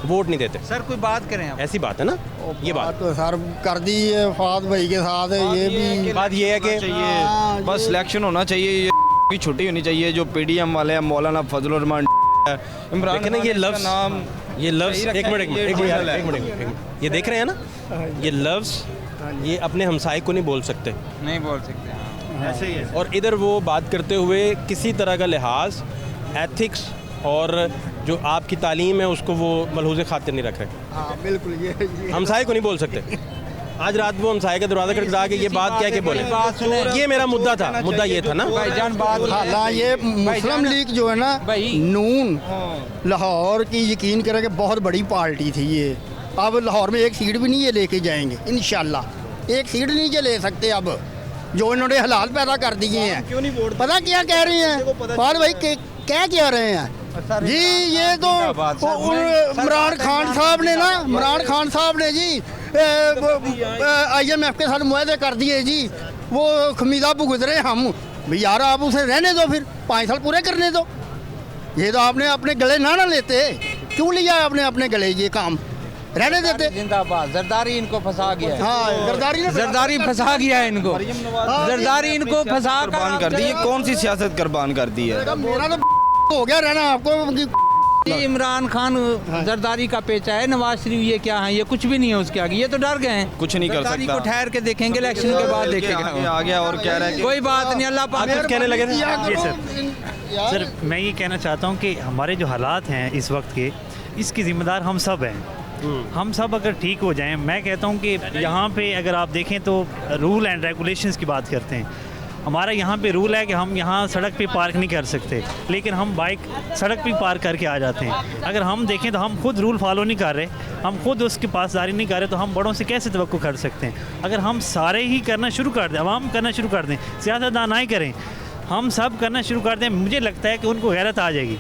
[SPEAKER 1] वोट नहीं देते।
[SPEAKER 6] सर कोई बात करें आप।
[SPEAKER 1] ऐसी बात है ना, ये बात।
[SPEAKER 7] तो सर कर दी है फाद भाई के साथ ये भी
[SPEAKER 1] बात ये है कि
[SPEAKER 7] हाँ,
[SPEAKER 8] बस
[SPEAKER 7] ये-
[SPEAKER 8] सिलेक्शन होना चाहिए, ये की छुट्टी होनी चाहिए। जो पीडीएम वाले हैं मौलाना फजलुर रहमान है, इमरान
[SPEAKER 1] देखें ना
[SPEAKER 8] खान
[SPEAKER 1] ये
[SPEAKER 8] इसका
[SPEAKER 1] लफ्ज़,
[SPEAKER 8] नाम
[SPEAKER 1] ये लफ्ज़
[SPEAKER 8] सही
[SPEAKER 1] एक
[SPEAKER 8] रखा
[SPEAKER 1] मिनट
[SPEAKER 8] है, ये original है।
[SPEAKER 1] ये देख रहे हैं ना, ये लफ्ज़ ये अपने हमसाये को नहीं बोल सकते।
[SPEAKER 6] नहीं बोल सकते हाँ।
[SPEAKER 1] ऐसे ही है। और इधर वो बात करते हुए किसी तरह का लिहाज, एथिक्स और जो आपकी तालीम है उसको वो मलहूज़ खातिर नहीं रख रहे।
[SPEAKER 7] हाँ बिल्कुल ये
[SPEAKER 1] हमसाये को नहीं बोल सकते। आज रात वो हमसाये का दरवाज़ा खटखटा के ये बात क्या के बोले, ये मेरा मुद्दा था, मुद्दा ये था ना।
[SPEAKER 6] भाईजान बात
[SPEAKER 7] हाँ ये मुस्लिम लीग जो है ना
[SPEAKER 6] भाई।
[SPEAKER 7] नून लाहौर की यकीन करें कि बहुत बड़ी पार्टी थी ये। अब लाहौर में एक सीट भी नहीं ये लेके जाएंगे इंशाल्लाह, एक सीट नहीं ये ले सकते अब, जो इन्होंने हालात पैदा कर दिए हैं।
[SPEAKER 1] क्यों नहीं वोट
[SPEAKER 7] पता क्या कह रहे हैं फाद भाई क्या रहे हैं जी, ये तो इमरान खान साहब ने ना, इमरान खान साहब ने जी IMF के साथ मुआहदे कर दिए जी, वो खमीदा भुगत रहे हम भाई। यार आप उसे रहने दो, फिर 5 साल पूरे करने दो। ये तो आपने अपने गले ना लेते, क्यों लिया आपने अपने गले ये काम, रहने देते।
[SPEAKER 6] जिंदाबाद। जरदारी इनको फंसा गया है।
[SPEAKER 7] हाँ
[SPEAKER 6] जरदारी फंसा गया है इनको, जरदारी इनको फंसा
[SPEAKER 8] कुर्बान कर दी। ये कौन सी सियासत कुर्बान कर दी है?
[SPEAKER 7] मेरा तो हो गया रहना आपको।
[SPEAKER 6] इमरान खान जरदारी का पेचा है, नवाज शरीफ ये क्या है, ये कुछ भी नहीं है उसके आगे, ये तो डर गए हैं।
[SPEAKER 8] कुछ नहीं कर
[SPEAKER 6] जरदारी
[SPEAKER 8] सकता।
[SPEAKER 6] को ठहर के देखेंगे, इलेक्शन के बाद
[SPEAKER 8] आगे
[SPEAKER 6] देखेगा।
[SPEAKER 8] आ गया और कह रहा है कि
[SPEAKER 6] कोई बात नहीं, अल्लाह पाक।
[SPEAKER 1] आप कुछ कहने लगे थे?
[SPEAKER 7] जी
[SPEAKER 9] सर मैं ये कहना चाहता हूँ कि हमारे जो हालात हैं इस वक्त के, इसकी ज़िम्मेदार हम सब हैं। हम सब अगर ठीक हो जाएं, मैं कहता हूँ कि यहाँ पे अगर आप देखें तो रूल एंड रेगुलेशंस की बात करते हैं। हमारा यहाँ पे रूल है कि हम यहाँ सड़क पे पार्क नहीं कर सकते, लेकिन हम बाइक सड़क पे पार्क करके आ जाते हैं। अगर हम देखें तो हम खुद रूल फॉलो नहीं कर रहे, हम खुद उसकी पासदारी नहीं कर रहे, तो हम बड़ों से कैसे तवक्को कर सकते हैं? अगर हम सारे ही करना शुरू कर दें, आवाम करना शुरू कर दें, सियासतदान ना ही करें, हम सब करना शुरू कर दें, मुझे लगता है कि उनको गैरत आ जाएगी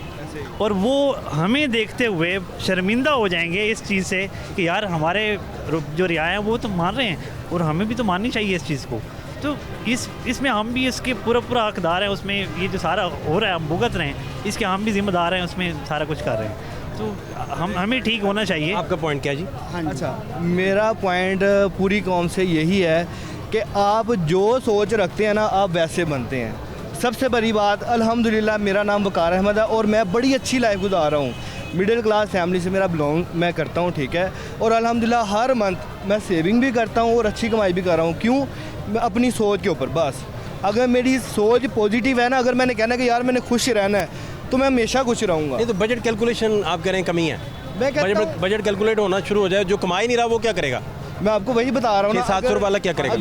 [SPEAKER 9] और वो हमें देखते हुए शर्मिंदा हो जाएंगे इस चीज़ से कि यार हमारे जो रियाया हैं वो तो मान रहे हैं और हमें भी तो माननी चाहिए इस चीज़ को। तो इसमें हम भी इसके पूरा हकदार हैं, उसमें ये जो सारा हो रहा है हम भुगत रहे हैं, इसके हम भी जिम्मेदार हैं, उसमें सारा कुछ कर रहे हैं। तो हमें ठीक होना चाहिए।
[SPEAKER 1] आपका पॉइंट क्या जी?
[SPEAKER 10] अच्छा, मेरा पॉइंट पूरी कौम से यही है कि आप जो सोच रखते हैं ना आप वैसे बनते हैं। सबसे बड़ी बात, अल्हम्दुलिल्लाह मेरा नाम वकार अहमद है और मैं बड़ी अच्छी लाइफ गुजार रहा हूँ। मिडिल क्लास फैमिली से मेरा बिलोंग मैं करता हूँ, ठीक है। और अल्हम्दुलिल्लाह हर मंथ मैं सेविंग भी करता हूँ और अच्छी कमाई भी कर रहा हूँ। क्यों? मैं अपनी सोच के ऊपर, बस अगर मेरी सोच पॉजिटिव है ना, अगर मैंने कहना कि यार मैंने खुश रहना है तो मैं हमेशा खुश रहूँगा।
[SPEAKER 1] नहीं तो बजट कैलकुलेशन आप कह रहे हैं कमी है,
[SPEAKER 10] मैं कहता हूँ
[SPEAKER 1] बजट कैलकुलेट होना शुरू हो जाए, जो कमा ही नहीं रहा वो क्या करेगा?
[SPEAKER 10] मैं आपको वही बता रहा हूँ ना,
[SPEAKER 1] 700 रुपये वाला क्या करेगा?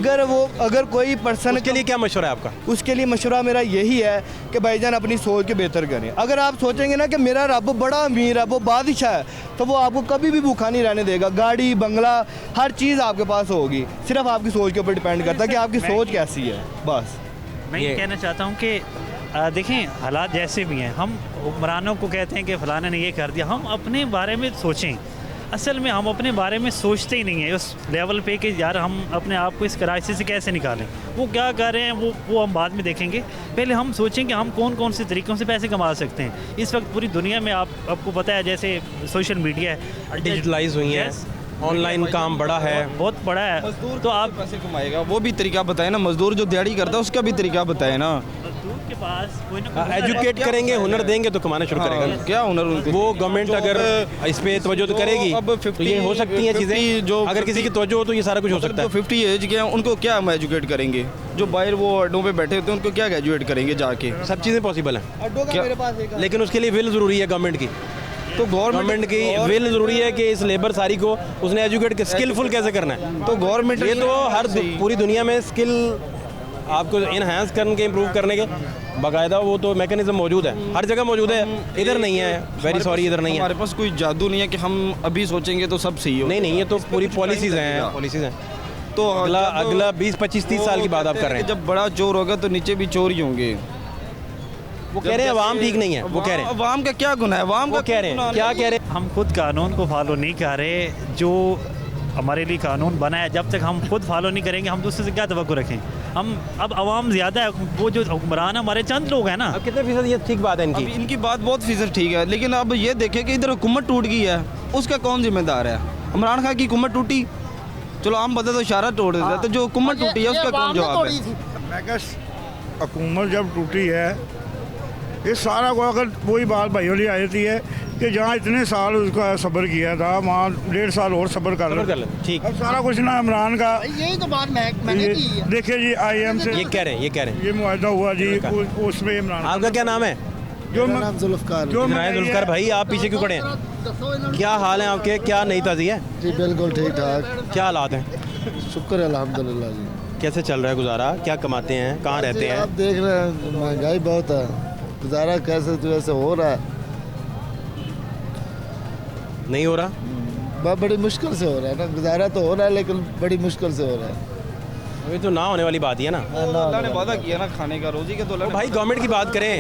[SPEAKER 10] अगर कोई पर्सन
[SPEAKER 1] के लिए क्या मशवरा है आपका?
[SPEAKER 10] उसके लिए मशवरा मेरा यही है कि भाईजान अपनी सोच के बेहतर करें। अगर आप सोचेंगे ना कि मेरा रब बड़ा अमीर है, वो बादशाह है, तो वो आपको कभी भी भूखा नहीं रहने देगा। गाड़ी बंगला हर चीज़ आपके पास होगी, सिर्फ आपकी सोच के ऊपर डिपेंड करता है कि आपकी सोच कैसी है। बस
[SPEAKER 9] मैं ये कहना चाहता हूँ कि देखें हालात जैसे भी हैं, हम हुक्मरानों को कहते हैं कि फलाना ने ये कर दिया, हम अपने बारे में सोचें। असल में हम अपने बारे में सोचते ही नहीं हैं उस लेवल पे कि यार हम अपने आप को इस क्राइसिस से कैसे निकालें। वो क्या कर रहे हैं वो हम बाद में देखेंगे, पहले हम सोचें कि हम कौन कौन से तरीक़ों से पैसे कमा सकते हैं। इस वक्त पूरी दुनिया में आपको पता है जैसे सोशल मीडिया है,
[SPEAKER 1] डिजिटलाइज हुई है, ऑनलाइन काम बड़ा है,
[SPEAKER 9] बहुत बड़ा है।
[SPEAKER 8] मजदूर तो आप पैसे कमाएगा, वो भी तरीका बताए ना। मजदूर जो दिहाड़ी करता है उसका भी तरीका बताए ना।
[SPEAKER 9] मजदूर के पास कोई ना कोई
[SPEAKER 1] एजुकेट करेंगे, हुनर देंगे तो कमाना शुरू करेगा।
[SPEAKER 8] क्या हुनर उनको?
[SPEAKER 1] वो गवर्नमेंट अगर इस पे तवज्जो तो करेगी तो ये हो सकती हैं चीज़ें। जो अगर किसी की तवज्जो हो तो ये सारा कुछ हो सकता है।
[SPEAKER 8] 50 एज के हैं उनको क्या हम एजुकेट करेंगे? जो बाहर वो अड्डों पे बैठे होते हैं उनको क्या एजुकेट करेंगे जाके?
[SPEAKER 1] सब चीज़ें पॉसिबल हैं,
[SPEAKER 10] अड्डों का मेरे पास एक
[SPEAKER 1] लेकिन उसके लिए विल ज़रूरी है गवर्नमेंट की।
[SPEAKER 8] तो
[SPEAKER 1] गवर्नमेंट की विल ज़रूरी है कि इस लेबर सारी को उसने एजुकेट स्किलफुल कैसे करना है।
[SPEAKER 8] तो गवर्नमेंट
[SPEAKER 1] ये तो हर पूरी दुनिया में स्किल आपको इन्हांस करने के, इम्प्रूव करने के बाकायदा वो तो मैकेनिज्म मौजूद है, हर जगह मौजूद है। इधर नहीं है, वेरी सॉरी, इधर नहीं है।
[SPEAKER 8] हमारे पास कोई जादू नहीं है कि हम अभी सोचेंगे तो सब सही हो।
[SPEAKER 1] नहीं, ये तो पूरी पॉलिसीज़ हैं।
[SPEAKER 8] तो
[SPEAKER 1] अगला 20, 25, 30 साल की बात आप कर रहे हैं।
[SPEAKER 8] जब बड़ा चोर होगा तो नीचे भी चोर ही होंगे।
[SPEAKER 1] वो कह रहे हैं अवाम ठीक नहीं है, वो कह रहे हैं
[SPEAKER 8] अवाम का क्या गुनाह है? अवाम
[SPEAKER 1] वो कह रहे हैं, क्या कह रहे हैं?
[SPEAKER 9] हम खुद कानून को फॉलो नहीं कर रहे। जो हमारे लिए कानून बना है, जब तक हम खुद फॉलो नहीं करेंगे हम दूसरे से क्या तवक्को रखें? हम अब अवाम ज़्यादा है, वो जो हुक्मरान हमारे चंद लोग हैं ना।
[SPEAKER 1] अब कितने फीसद ये ठीक बात है इनकी?
[SPEAKER 8] इनकी बात बहुत फीसद ठीक है, लेकिन अब ये देखें कि इधर हुकूमत टूट गई है, उसका कौन जिम्मेदार है? इमरान खान की हुकूमत टूटी, चलो हम बता तो इशारा तोड़ देते, तो जो हुकूमत टूटी है उसका कौन जवाब है?
[SPEAKER 2] मैं कहा हुकूमत जब टूटी है, ये सारा को अगर वही बात भाइयों ने आई थी है कि जहाँ इतने साल उसका सब्र किया था वहाँ 1.5 साल और सब्र कर ले।
[SPEAKER 1] ठीक,
[SPEAKER 2] अब सारा कुछ ना इमरान का।
[SPEAKER 7] यही तो बात मैंने की है।
[SPEAKER 2] देखिए जी, IM से
[SPEAKER 1] ये कह रहे हैं
[SPEAKER 2] ये मुआहदा हुआ जी, उसमें इमरान।
[SPEAKER 1] आपका क्या नाम है?
[SPEAKER 2] जो
[SPEAKER 1] जुल्फकार भाई, आप पीछे क्यों खड़े हैं? क्या हाल है आपके? क्या नई ताज़ी है?
[SPEAKER 11] जी बिल्कुल ठीक ठाक,
[SPEAKER 1] क्या हालात हैं?
[SPEAKER 11] शुक्र है अल्हम्दुलिल्लाह जी।
[SPEAKER 1] कैसे चल रहा है गुजारा? क्या कमाते हैं, कहाँ रहते हैं?
[SPEAKER 11] आप देख रहे हैं महंगाई बहुत है, गुजारा कैसे तो वैसे हो रहा है,
[SPEAKER 1] नहीं हो रहा?
[SPEAKER 11] बड़ी मुश्किल से हो रहा है ना। गुजारा तो हो रहा है लेकिन बड़ी मुश्किल से हो रहा है।
[SPEAKER 1] अभी तो ना होने वाली बात ही है ना।
[SPEAKER 8] अल्लाह ने वादा किया ना खाने का, रोजी के तो अल्लाह ने।
[SPEAKER 1] भाई गवर्नमेंट की बात करें,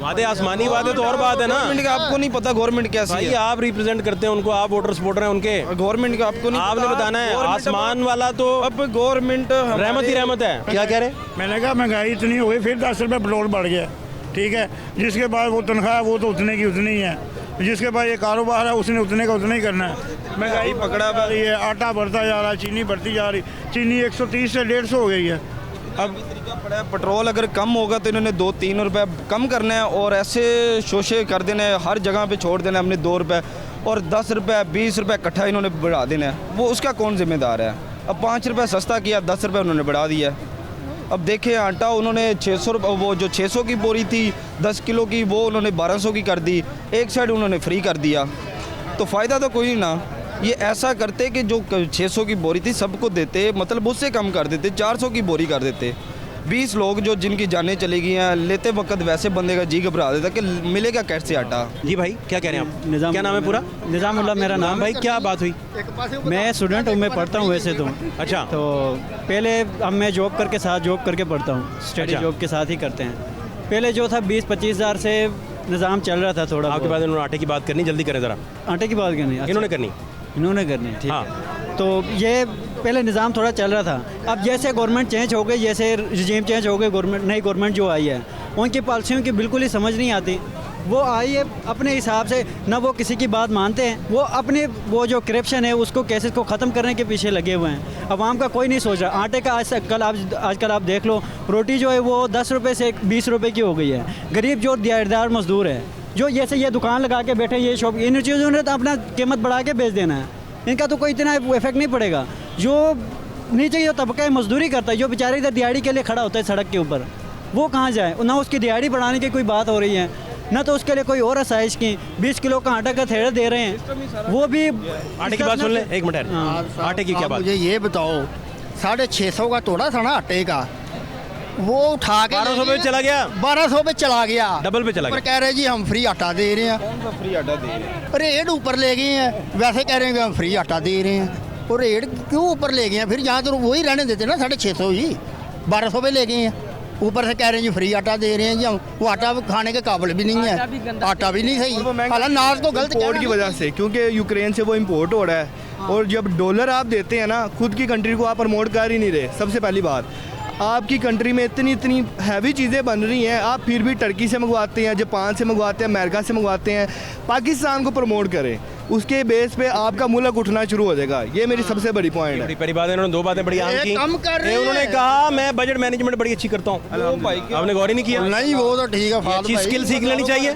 [SPEAKER 1] वादे आसमानी वादे तो और बात है ना।
[SPEAKER 8] गवर्नमेंट का आपको नहीं पता गवर्नमेंट कैसी
[SPEAKER 1] भाई
[SPEAKER 8] है?
[SPEAKER 1] आप रिप्रेजेंट करते हैं उनको, आप वोटर सपोर्टर हैं उनके।
[SPEAKER 8] गवर्नमेंट का आपको नहीं
[SPEAKER 1] आपने
[SPEAKER 8] पता?
[SPEAKER 1] बताना है।
[SPEAKER 8] गवर्नमेंट
[SPEAKER 1] आसमान वाला तो
[SPEAKER 8] अब गवर्नमेंट
[SPEAKER 1] रहमत ही रहमत है। क्या कह रहे?
[SPEAKER 2] मैंने कहा महंगाई इतनी हो गई, फिर 10 रुपये पेट्रोल बढ़ गया, ठीक है। जिसके बाद वो तनख्वाह है वो तो उतने की उतनी ही है, जिसके बाद ये कारोबार है उसने उतने का उतना ही करना है। महंगाई पकड़ा रही है, आटा बढ़ता जा रहा है, चीनी बढ़ती जा रही, चीनी 130 से 150 हो गई है।
[SPEAKER 8] अब तरीका पड़ा है, पेट्रोल अगर कम होगा तो इन्होंने 2-3 रुपए कम करने हैं और ऐसे शोशे कर देने हैं, हर जगह पे छोड़ देना अपने 2 रुपए, और 10 रुपए 20 रुपए इकट्ठा इन्होंने बढ़ा देना है। वो उसका कौन जिम्मेदार है? अब 5 रुपए सस्ता किया, 10 रुपए उन्होंने बढ़ा दिया। अब देखें आटा उन्होंने 600 रुपये, वो जो 600 की बोरी थी 10 किलो की, वो उन्होंने 1200 की कर दी। एक साइड उन्होंने फ्री कर दिया, तो फ़ायदा तो कोई ना। ये ऐसा करते कि जो 600 की बोरी थी सबको देते, मतलब उससे कम कर देते, 400 की बोरी कर देते। 20 लोग जो जिनकी जानें चली गई हैं, लेते वक्त वैसे बंदे का जी घबरा देता कि मिलेगा कैसे आटा।
[SPEAKER 1] जी भाई क्या कह रहे हैं आप? क्या नाम है पूरा?
[SPEAKER 12] निज़ामुल्लाह मेरा नाम।
[SPEAKER 1] भाई क्या बात हुई?
[SPEAKER 12] मैं स्टूडेंट हूँ, मैं पढ़ता हूँ वैसे तो।
[SPEAKER 1] अच्छा।
[SPEAKER 12] तो पहले अब मैं जॉब करके पढ़ता हूँ, स्टडी
[SPEAKER 1] अच्छा।
[SPEAKER 12] जॉब के साथ ही करते हैं। पहले जो था 20-25 हज़ार से निज़ाम चल रहा था थोड़ा।
[SPEAKER 1] आपके बाद इन्होंने आटे की बात करनी, जल्दी करें ज़रा।
[SPEAKER 12] आटे की बात करनी?
[SPEAKER 1] इन्होंने करनी?
[SPEAKER 12] इन्होंने करनी, ठीक
[SPEAKER 1] हाँ।
[SPEAKER 12] है। तो ये पहले निज़ाम थोड़ा चल रहा था, अब जैसे गवर्नमेंट चेंज हो गई, जैसे रिजीम चेंज हो गई, नई गवर्नमेंट जो आई है उनकी पॉलिसियों की बिल्कुल ही समझ नहीं आती। वो आई है अपने हिसाब से, ना वो किसी की बात मानते हैं, वो अपने वो जो करप्शन है उसको कैसे को ख़त्म करने के पीछे लगे हुए हैं। अवाम का कोई नहीं सोच रहा। आटे का आजकल आप देख लो, रोटी जो है वो 10 रुपये से 20 रुपये की हो गई है। गरीब जो दिहाड़ीदार मजदूर है जो जैसे ये दुकान लगा के बैठे, ये शॉप, इन चीज़ों ने तो अपना कीमत बढ़ा के बेच देना है, इनका तो कोई इतना इफेक्ट नहीं पड़ेगा। जो नीचे जो तबका है मजदूरी करता है, जो बेचारे इधर दिहाड़ी के लिए खड़ा होता है सड़क के ऊपर, वो कहाँ जाए? ना उसकी दिहाड़ी बढ़ाने की कोई बात हो रही है, ना तो उसके लिए कोई और आसाइश की। 20 किलो का आटा का थैला दे रहे हैं, वो भी
[SPEAKER 1] आटे की बात सुन ले एक मिनट, आटे की क्या बात?
[SPEAKER 7] मुझे ये बताओ, 650 का तोड़ा था ना आटे का, वो उठा के
[SPEAKER 1] 1200 पे चला गया,
[SPEAKER 7] 1200 पे चला गया,
[SPEAKER 1] डबल पे चला
[SPEAKER 7] पर
[SPEAKER 1] गया।
[SPEAKER 7] कह रहे जी हम फ्री आटा दे रहे हैं।
[SPEAKER 8] कौन सा फ्री आटा दे रहे हैं?
[SPEAKER 7] रेट ऊपर ले गए हैं, वैसे कह रहे हैं कि हम फ्री आटा दे रहे हैं, और रेट क्यों ऊपर ले गए हैं? फिर यहाँ तो वही रहने देते ना 650 ही, 1200 पे ले गए हैं, ऊपर से कह रहे हैं जी फ्री आटा दे रहे हैं जी हम। वो आटा खाने के काबिल भी नहीं है, आटा भी नहीं सही। हालांकि नाज तो गलत
[SPEAKER 10] इम्पोर्ट की वजह से, क्योंकि यूक्रेन से वो इम्पोर्ट हो रहा है, और जब डॉलर आप देते हैं ना, खुद की कंट्री को आप प्रमोट कर ही नहीं रहे। सबसे पहली बात, आपकी कंट्री में इतनी हैवी चीज़ें बन रही हैं, आप फिर भी टर्की से मंगवाते हैं, जापान से मंगवाते हैं, अमेरिका से मंगवाते हैं। पाकिस्तान को प्रमोट करें, उसके बेस पे आपका मुल्क उठना शुरू हो जाएगा। ये मेरी सबसे बड़ी पॉइंट है।
[SPEAKER 1] पहली बात इन्होंने 2 बातें बड़ी आम की।
[SPEAKER 7] कम कर रहे हैं।
[SPEAKER 1] उन्होंने कहा मैं बजट मैनेजमेंट बड़ी अच्छी करता हूँ, आपने गौर ही नहीं किया।
[SPEAKER 7] नहीं, वो तो ठीक है,
[SPEAKER 1] अच्छी स्किल सीख लेनी चाहिए।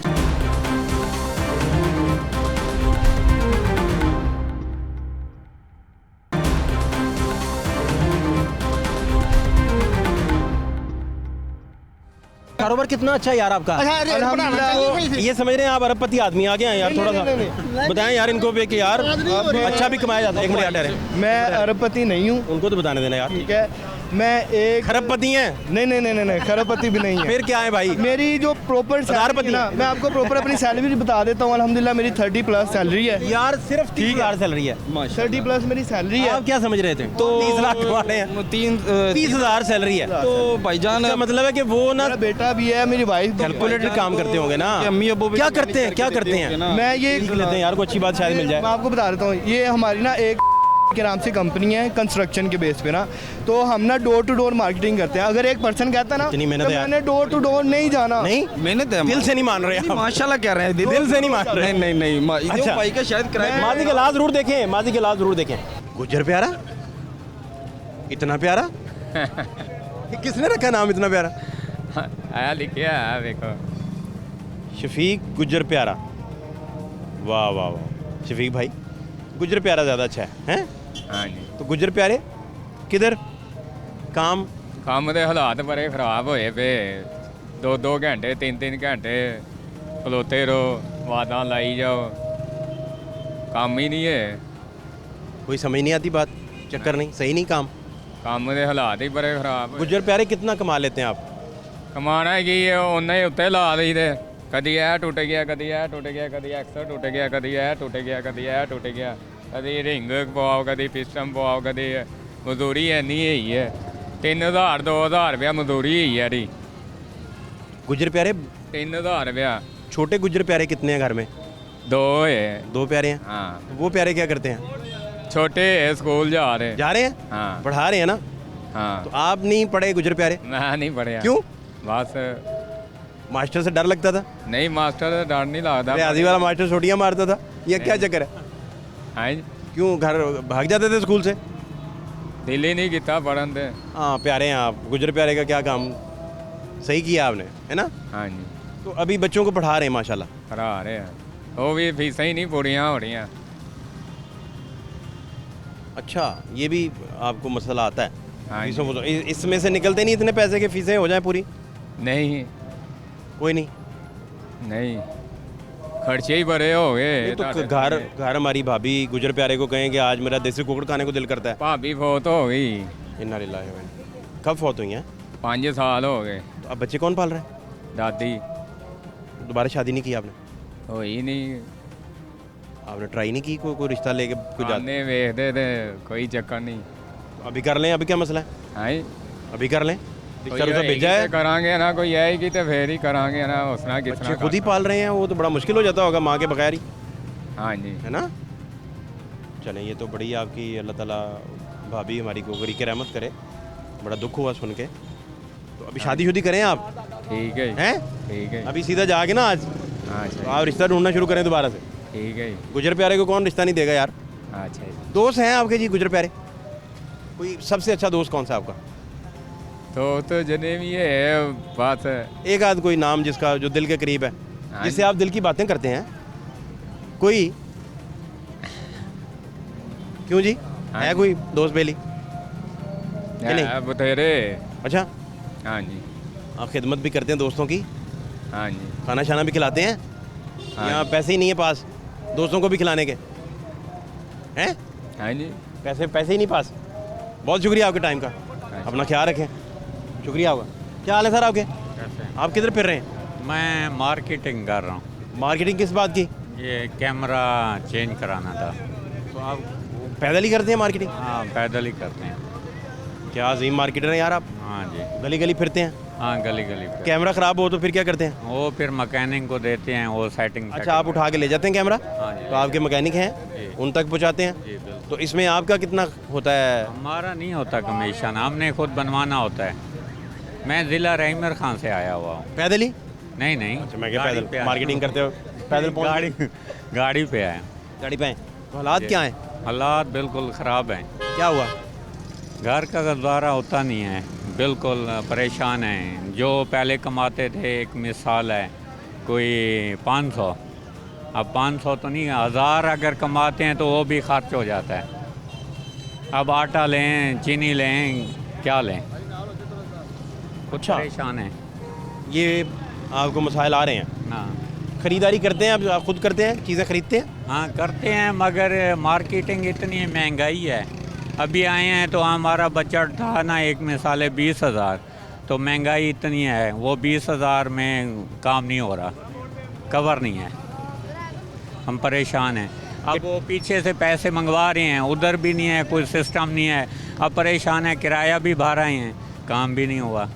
[SPEAKER 1] कारोबार कितना अच्छा है यार आपका।
[SPEAKER 7] अल्हम्दुलिल्लाह।
[SPEAKER 1] ये समझ रहे हैं आप अरबपति आदमी आ गए हैं यार, थोड़ा सा बताएं यार इनको भी कि यार अच्छा भी कमाया जाता है। एक मिनट यार,
[SPEAKER 10] मैं अरबपति नहीं हूँ,
[SPEAKER 1] उनको तो बताने देना यार।
[SPEAKER 10] ठीक है, मैं एक
[SPEAKER 1] खरबपति हैं।
[SPEAKER 10] नहीं, खरबपति भी नहीं है।
[SPEAKER 1] फिर क्या है भाई?
[SPEAKER 10] मेरी जो प्रॉपर सैलरी ना, मैं आपको प्रॉपर अपनी सैलरी बता देता हूँ। अल्हम्दुलिल्लाह मेरी 30+ सैलरी है
[SPEAKER 1] यार, सिर्फ 30,000 सैलरी है।
[SPEAKER 10] 30+ मेरी सैलरी है।
[SPEAKER 1] आप क्या समझ रहे थे? तो 30 लाख कमा रहे हैं, 30,000 सैलरी है।
[SPEAKER 8] तो भाईजान
[SPEAKER 1] इसका मतलब है कि वो ना
[SPEAKER 10] मेरा बेटा भी है, मेरी वाइफ
[SPEAKER 1] कैलकुलेटेड काम करते होंगे ना।
[SPEAKER 8] अम्मी अब्बू भी
[SPEAKER 1] क्या करते हैं, क्या करते हैं?
[SPEAKER 10] मैं ये
[SPEAKER 1] सीख लेते हैं यार, कोई अच्छी बात शायद मिल जाए।
[SPEAKER 10] मैं आपको बता देता हूँ, ये हमारी ना एक के नाम से कंपनी है कंस्ट्रक्शन के बेस पे ना, तो हम ना डोर टू डोर मार्केटिंग करते हैं। अगर एक पर्सन कहता ना
[SPEAKER 1] इतनी मेहनत
[SPEAKER 10] तो
[SPEAKER 1] है यार।
[SPEAKER 10] मैंने डोर टू डोर नहीं जाना,
[SPEAKER 1] नहीं
[SPEAKER 8] मेहनत है,
[SPEAKER 1] दिल से नहीं मान रहे आप।
[SPEAKER 8] माशाल्लाह कह रहे हैं,
[SPEAKER 1] दिल से नहीं मान रहे।
[SPEAKER 8] नहीं
[SPEAKER 1] अच्छा।
[SPEAKER 8] भाई का शायद किराया।
[SPEAKER 1] माजी के लाल जरूर देखें, माजी के लाल जरूर देखें। गुज्जर प्यारा, इतना प्यारा ये किसने रखा नाम इतना प्यारा?
[SPEAKER 13] आया लिखिए है, देखो
[SPEAKER 1] शफीक गुज्जर प्यारा। वाह वाह वाह, शफीक भाई गुज्जर प्यारा ज़्यादा अच्छा है, हैं?
[SPEAKER 13] हाँ जी।
[SPEAKER 1] तो गुज्जर प्यारे किधर काम
[SPEAKER 13] दे हालात बड़े खराब होए पे, 2-2 घंटे 3-3 घंटे खलोते रहो, वादा लाई जाओ, काम ही नहीं है।
[SPEAKER 1] कोई समझ नहीं आती बात, चक्कर नहीं सही नहीं
[SPEAKER 13] काम दे हालात ही बड़े खराब।
[SPEAKER 1] गुज्जर प्यारे कितना कमा लेते हैं आप?
[SPEAKER 13] कमाना की है, उन्हें उत्ते ला दी दे, कदी यह टूट गया, कदी यह टूट गया, कदी एक्सर टूट गया, कदी यह टूट गया, कदी यह टूट गया, कदी रिंग पवाओ, कदी पिस्टन पवाओ, कदी मजदूरी इन्नी है 3,000-2,000 रुपया मजदूरी है यारी।
[SPEAKER 1] गुज्जर प्यारे
[SPEAKER 13] 3,000 रुपया।
[SPEAKER 1] छोटे गुज्जर प्यारे कितने हैं घर में?
[SPEAKER 13] 2 है।
[SPEAKER 1] 2 प्यारे हैं?
[SPEAKER 13] हाँ।
[SPEAKER 1] तो वो प्यारे क्या करते हैं?
[SPEAKER 13] छोटे है, स्कूल जा रहे
[SPEAKER 1] हैं?
[SPEAKER 13] हाँ।
[SPEAKER 1] पढ़ा रहे हैं ना?
[SPEAKER 13] हाँ।
[SPEAKER 1] तो आप नहीं पढ़े गुज्जर प्यारे?
[SPEAKER 13] मैं नहीं पढ़ा।
[SPEAKER 1] क्यों?
[SPEAKER 13] बस
[SPEAKER 1] मास्टर से डर लगता था?
[SPEAKER 13] नहीं, मास्टर से डर नहीं लगता।
[SPEAKER 1] आदि वाला मास्टर छोटियाँ मारता था, ये क्या चक्कर है?
[SPEAKER 13] हाँ,
[SPEAKER 1] क्यों घर भाग जाते थे स्कूल से?
[SPEAKER 13] दिल ही नहीं किया पढ़न दे।
[SPEAKER 1] हाँ, प्यारे हैं आप। गुज्जर प्यारे का क्या काम सही किया आपने, है ना?
[SPEAKER 13] हाँ जी।
[SPEAKER 1] तो अभी बच्चों को पढ़ा रहे हैं माशाल्लाह?
[SPEAKER 13] पढ़ा रहे हैं, वो भी फीसें ही नहीं पूरियाँ हो रही हैं।
[SPEAKER 1] अच्छा, ये भी आपको मसला आता है?
[SPEAKER 13] हाँ,
[SPEAKER 1] फीसों को इसमें से निकलते नहीं इतने पैसे के फीसें हो जाए पूरी?
[SPEAKER 13] नहीं,
[SPEAKER 1] कोई नहीं
[SPEAKER 13] खर्चे ही बड़े हो गए।
[SPEAKER 1] तो घर हमारी भाभी गुजर प्यारे को कहें कि आज मेरा देसी कुकड़ खाने को दिल करता है।
[SPEAKER 13] भाभी फौत हो गई।
[SPEAKER 1] इन्ना लिल्लाहि व इन्ना। कब फौत हुई हैं?
[SPEAKER 13] 5 साल हो गए।
[SPEAKER 1] तो अब बच्चे कौन पाल रहे हैं?
[SPEAKER 13] दादी।
[SPEAKER 1] दोबारा शादी नहीं की आपने?
[SPEAKER 13] हो ही नहीं।
[SPEAKER 1] आपने ट्राई नहीं की कोई रिश्ता लेके?
[SPEAKER 13] जाने वेखते थे, कोई चक्कर नहीं।
[SPEAKER 1] अभी कर लें, अभी क्या मसला है?
[SPEAKER 13] हाँ,
[SPEAKER 1] अभी कर लें, भेजा है
[SPEAKER 13] करांगे ना, कोई आएगी तो फिर ही करांगे ना। उसना
[SPEAKER 1] बच्चे खुद ही पाल रहे हैं, वो तो बड़ा मुश्किल हो जाता होगा माँ के बगैर ही।
[SPEAKER 13] हाँ जी,
[SPEAKER 1] है ना? चलें, ये तो बड़ी आपकी अल्लाह ताला भाभी हमारी को गरी के रहमत करे। बड़ा दुख हुआ सुन के। तो अभी शादी शुदी करें आप?
[SPEAKER 13] ठीक है।
[SPEAKER 1] हैं?
[SPEAKER 13] ठीक है।
[SPEAKER 1] अभी सीधा जाके ना आज तो आप रिश्ता ढूंढना शुरू करें दोबारा से।
[SPEAKER 13] ठीक है।
[SPEAKER 1] गुजर प्यारे को कौन रिश्ता नहीं देगा यार?
[SPEAKER 13] अच्छा।
[SPEAKER 1] दोस्त हैं आपके जी गुजर प्यारे? कोई सबसे अच्छा दोस्त कौन सा आपका?
[SPEAKER 13] तो जने भी है बात है।
[SPEAKER 1] एक आध कोई नाम जिसका जो दिल के करीब है? जिससे आप दिल की बातें करते हैं? कोई क्यों जी, है कोई दोस्त बेली? नहीं
[SPEAKER 13] बतेरे।
[SPEAKER 1] अच्छा,
[SPEAKER 13] हाँ जी।
[SPEAKER 1] आप खिदमत भी करते हैं दोस्तों की?
[SPEAKER 13] हाँ जी।
[SPEAKER 1] खाना शाना भी खिलाते हैं?
[SPEAKER 13] हाँ
[SPEAKER 1] यहाँ पैसे ही नहीं है पास दोस्तों को भी खिलाने के हैं?
[SPEAKER 13] हाँ जी।
[SPEAKER 1] पैसे ही नहीं पास। बहुत शुक्रिया आपके टाइम का, अपना ख्याल रखें। शुक्रिया आपका। क्या हाल है सर आपके? आप किधर फिर रहे हैं?
[SPEAKER 14] मैं मार्केटिंग कर रहा हूँ।
[SPEAKER 1] मार्केटिंग किस बात की?
[SPEAKER 14] ये कैमरा चेंज कराना था।
[SPEAKER 1] तो आप पैदल ही करते हैं मार्केटिंग?
[SPEAKER 14] हाँ, पैदल ही करते हैं।
[SPEAKER 1] क्या अजीम मार्केटर हैं यार आप।
[SPEAKER 14] हाँ जी।
[SPEAKER 1] गली गली फिरते हैं?
[SPEAKER 14] हाँ, गली गली पे।
[SPEAKER 1] कैमरा ख़राब हो तो फिर क्या करते हैं?
[SPEAKER 14] वो फिर मैकेनिक को देते हैं, वो सेटिंग।
[SPEAKER 1] अच्छा, आप उठा के ले जाते हैं कैमरा?
[SPEAKER 14] हाँ जी।
[SPEAKER 1] तो आपके मैकेनिक हैं, उन तक पहुँचाते हैं?
[SPEAKER 14] जी बिल्कुल।
[SPEAKER 1] तो इसमें आपका कितना होता है?
[SPEAKER 14] हमारा नहीं होता कमीशन, हमने खुद बनवाना होता है। मैं ज़िला रहीमर खान से आया हुआ हूँ।
[SPEAKER 1] पैदल ही?
[SPEAKER 14] नहीं नहीं।
[SPEAKER 1] अच्छा, मैं क्या पैदल मार्केटिंग करते हो पैदल
[SPEAKER 14] गाड़ी पे आया।
[SPEAKER 1] गाड़ी पे आए तो हालात क्या हैं?
[SPEAKER 14] हालात बिल्कुल ख़राब हैं।
[SPEAKER 1] क्या हुआ?
[SPEAKER 14] घर का गुजारा होता नहीं है, बिल्कुल परेशान हैं। जो पहले कमाते थे, एक मिसाल है, कोई 500, अब 500 तो नहीं, 1000 अगर कमाते हैं तो वो भी खर्च हो जाता है। अब आटा लें, चीनी लें, क्या लें, कुछ परेशान है।
[SPEAKER 1] ये आपको मसाइल आ रहे हैं?
[SPEAKER 14] हाँ।
[SPEAKER 1] ख़रीदारी करते हैं आप खुद करते हैं, चीज़ें ख़रीदते हैं?
[SPEAKER 14] हाँ करते हैं, मगर मार्केटिंग इतनी महंगाई है। अभी आए हैं तो हमारा बजट था ना, एक मिसाल है 20,000, तो महंगाई इतनी है, वो 20,000 में काम नहीं हो रहा, कवर नहीं है। हम परेशान हैं। अब वो पीछे से पैसे मंगवा रहे हैं, उधर भी नहीं है, कोई सिस्टम नहीं है। अब परेशान है, किराया भी भर रहे हैं, काम भी नहीं हुआ,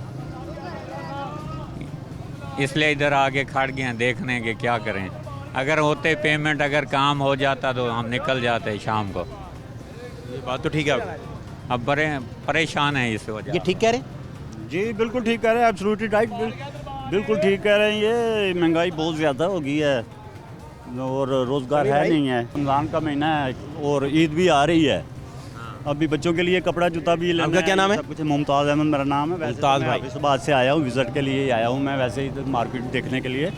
[SPEAKER 14] इसलिए इधर आके खड़ गए हैं देखने के क्या करें। अगर होते पेमेंट, अगर काम हो जाता तो हम निकल जाते शाम को।
[SPEAKER 1] ये बात तो ठीक है।
[SPEAKER 14] अब बड़े परेशान हैं इस वजह।
[SPEAKER 1] ये ठीक कह रहे?
[SPEAKER 15] जी बिल्कुल ठीक कह रहे हैं, एब्सोल्युटली राइट, बिल्कुल ठीक कह रहे हैं। ये महंगाई बहुत ज़्यादा हो गई है और रोज़गार है नहीं है। रमज़ान का महीना है और ईद भी आ रही है। अभी बच्चों के लिए कपड़ा जूता भी लेना।
[SPEAKER 1] आपका क्या नाम है?
[SPEAKER 15] सब कुछ। मुमताज़ अहमद मेरा नाम है।
[SPEAKER 1] मुमताज़ भाई।
[SPEAKER 15] इस बात से आया हूँ, विज़िट के लिए ही आया हूँ मैं, वैसे ही मार्केट देखने के लिए।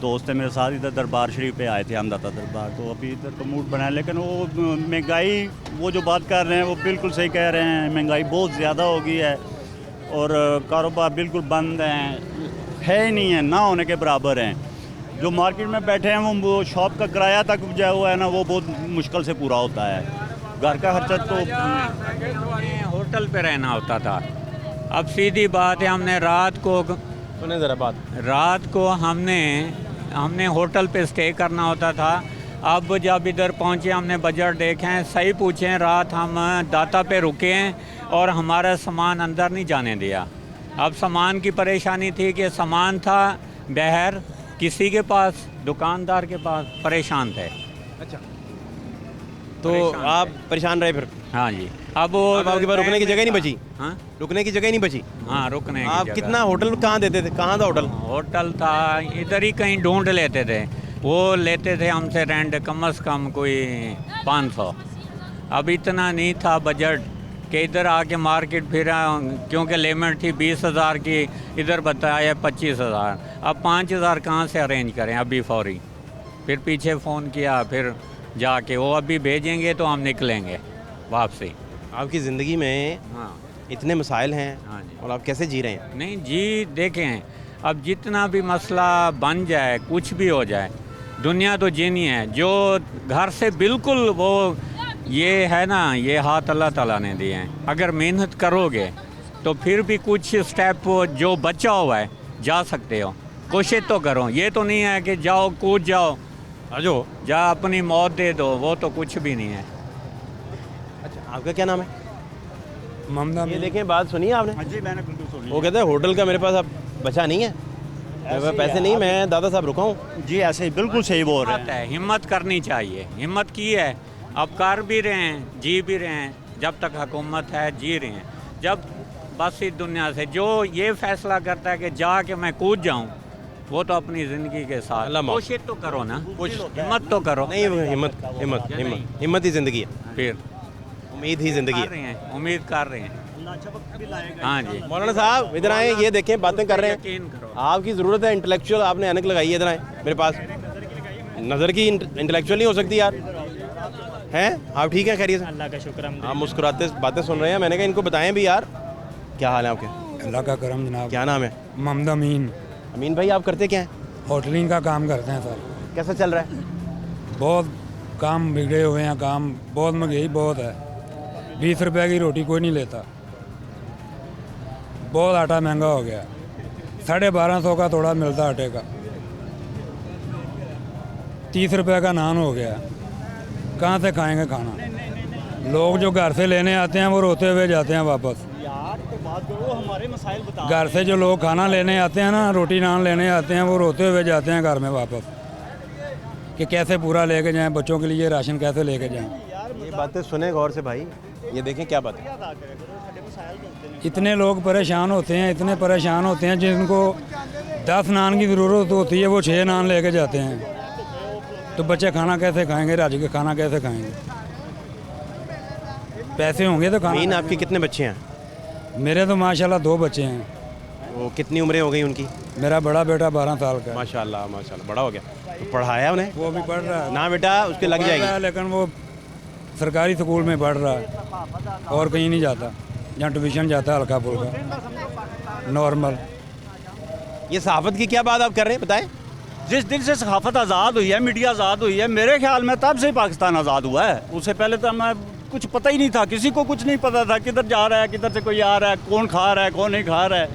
[SPEAKER 15] दोस्त है मेरे साथ, इधर दरबार शरीफ पे आए थे, हमदाता दरबार, तो अभी इधर तो मूड बना है। लेकिन वो महंगाई, वो जो बात कर रहे हैं वो बिल्कुल सही कह रहे हैं। महंगाई बहुत ज़्यादा हो गई है और कारोबार बिल्कुल बंद है ही नहीं है, ना होने के बराबर हैं। जो मार्केट में बैठे हैं वो शॉप का किराया तक जो हुआ है ना, वो बहुत मुश्किल से पूरा होता है। घर का खर्चा तो
[SPEAKER 14] होटल पे रहना होता था। अब सीधी बात है, हमने रात को,
[SPEAKER 1] सुने ज़रा बात,
[SPEAKER 14] रात को हमने होटल पे स्टे करना होता था। अब जब इधर पहुंचे, हमने बजट देखे हैं, सही पूछे, रात हम दाता पे रुके हैं और हमारा सामान अंदर नहीं जाने दिया। अब सामान की परेशानी थी कि सामान था बाहर किसी के पास, दुकानदार के पास, परेशान थे।
[SPEAKER 1] अच्छा, तो आप परेशान रहे फिर?
[SPEAKER 14] हाँ जी। अब वो
[SPEAKER 1] आपके पास रुकने की जगह नहीं बची?
[SPEAKER 14] हाँ,
[SPEAKER 1] रुकने की जगह नहीं बची?
[SPEAKER 14] हाँ, रुकने की
[SPEAKER 1] आप
[SPEAKER 14] जगह।
[SPEAKER 1] कितना होटल कहाँ देते थे? कहाँ था होटल?
[SPEAKER 14] होटल था इधर ही कहीं ढूंढ लेते थे, वो लेते थे हमसे रेंट कम से कम कोई 500। अब इतना नहीं था बजट कि इधर आके मार्केट फिरा, क्योंकि लिमिट थी 20,000 की, इधर बताया 25,000। अब 5,000 कहाँ से अरेंज करें अभी फौरी? फिर पीछे फ़ोन किया, फिर जाके वो अभी भेजेंगे तो हम निकलेंगे वापसी।
[SPEAKER 1] आपकी ज़िंदगी में
[SPEAKER 14] हाँ
[SPEAKER 1] इतने मसाइल हैं।
[SPEAKER 14] हाँ जी।
[SPEAKER 1] और आप कैसे जी रहे हैं?
[SPEAKER 14] नहीं जी, देखें, अब जितना भी मसला बन जाए, कुछ भी हो जाए, दुनिया तो जीनी है। जो घर से बिल्कुल वो ये है ना, ये हाथ अल्लाह ताला ने दिए हैं। अगर मेहनत करोगे तो फिर भी कुछ स्टेप जो बचा हुआ है जा सकते हो, कोशिश तो करो। ये तो नहीं है कि जाओ कूद जाओ,
[SPEAKER 1] जो
[SPEAKER 14] जा अपनी मौत दे दो, वो तो कुछ भी नहीं है।
[SPEAKER 1] अच्छा, आपका क्या नाम है?
[SPEAKER 16] ममदा।
[SPEAKER 1] ये देखें, बात सुनिए आपने?
[SPEAKER 15] हाँ जी, मैंने बिल्कुल सुनी।
[SPEAKER 1] वो कहते हैं होटल का मेरे पास अब बचा नहीं है, मेरे पास पैसे नहीं, मैं दादा साहब रुका हूँ।
[SPEAKER 15] जी ऐसे ही बिल्कुल सही बोल रहे हैं।
[SPEAKER 14] हिम्मत करनी चाहिए, हिम्मत की है, अब कर भी रहे हैं, जी भी रहे हैं। जब तक हुकूमत है जी रहे हैं। जब बस इस दुनिया से जो ये फैसला करता है कि जाके मैं कूद जाऊँ, वो तो अपनी ज़िंदगी के साथ कोशिश तो करो ना, हिम्मत तो करो।
[SPEAKER 1] नहीं, हिम्मत ही ज़िंदगी है।
[SPEAKER 14] फिर
[SPEAKER 1] उम्मीद ही ज़िंदगी
[SPEAKER 14] कर रहे हैं, उम्मीद कर रहे हैं। हाँ जी।
[SPEAKER 1] मौलाना साहब इधर आए, ये देखें बातें कर रहे हैं, आपकी ज़रूरत है इंटेलेक्चुअल, आपने ऐनक लगाई है, इधर आए मेरे पास। नज़र की इंटेलेक्चुअल नहीं हो सकती यार, हैं आप ठीक हैं खैरियत से?
[SPEAKER 17] अल्लाह का शुक्र।
[SPEAKER 1] आप मुस्कुराते बातें सुन रहे हैं, मैंने कहा इनको बताएं भी यार क्या हाल है आपके?
[SPEAKER 16] अल्लाह का करम जनाब।
[SPEAKER 1] क्या नाम है?
[SPEAKER 16] मोहम्मद अमीन।
[SPEAKER 1] अमीन भाई आप करते क्या हैं?
[SPEAKER 16] होटलिंग का काम करते हैं सर।
[SPEAKER 1] कैसा चल रहा है?
[SPEAKER 16] बहुत काम बिगड़े हुए हैं, काम बहुत महंगाई बहुत है, 20 रुपए की रोटी कोई नहीं लेता, बहुत आटा महंगा हो गया, 1250 का थोड़ा मिलता आटे का, 30 रुपए का नान हो गया, कहाँ से खाएंगे खाना? लोग जो घर से लेने आते हैं वो रोते हुए जाते हैं वापस। घर से जो लोग खाना लेने आते हैं ना, रोटी नान लेने आते हैं, वो रोते हुए जाते हैं घर में वापस कि कैसे पूरा लेके जाएं, बच्चों के लिए राशन कैसे लेके जाएं।
[SPEAKER 1] ये बातें सुने गौर से भाई, ये देखें क्या बात है।
[SPEAKER 16] इतने लोग परेशान होते हैं, इतने परेशान होते हैं, जिनको 10 नान की ज़रूरत होती है वो 6 नान लेके जाते हैं, तो बच्चे खाना कैसे खाएंगे? राज के खाना कैसे खाएंगे? पैसे होंगे तो खाना।
[SPEAKER 1] अमीन आपके कितने बच्चे हैं?
[SPEAKER 16] मेरे तो माशाल्लाह 2 बच्चे हैं।
[SPEAKER 1] वो कितनी उम्रें हो गई उनकी?
[SPEAKER 16] मेरा बड़ा बेटा 12 साल का है।
[SPEAKER 1] माशाल्लाह माशाल्लाह, बड़ा हो गया। तो पढ़ाया उन्हें?
[SPEAKER 16] वो भी पढ़ रहा है
[SPEAKER 1] ना बेटा, उसके लग जाएगी।
[SPEAKER 16] लेकिन वो सरकारी स्कूल में पढ़ रहा है और कहीं नहीं जाता, जहाँ ट्यूशन जाता है हल्का फुल्का नॉर्मल।
[SPEAKER 1] ये सहाफ़त की क्या बात आप कर रहे हैं, बताएं?
[SPEAKER 15] जिस दिन से सहाफ़त आज़ाद हुई है, मीडिया आज़ाद हुई है, मेरे ख्याल में तब से ही पाकिस्तान आज़ाद हुआ है। उससे पहले तो हमें कुछ पता ही नहीं था, किसी को कुछ नहीं पता था किधर जा रहा है, किधर से कोई आ रहा है, कौन खा रहा है, कौन नहीं खा रहा है।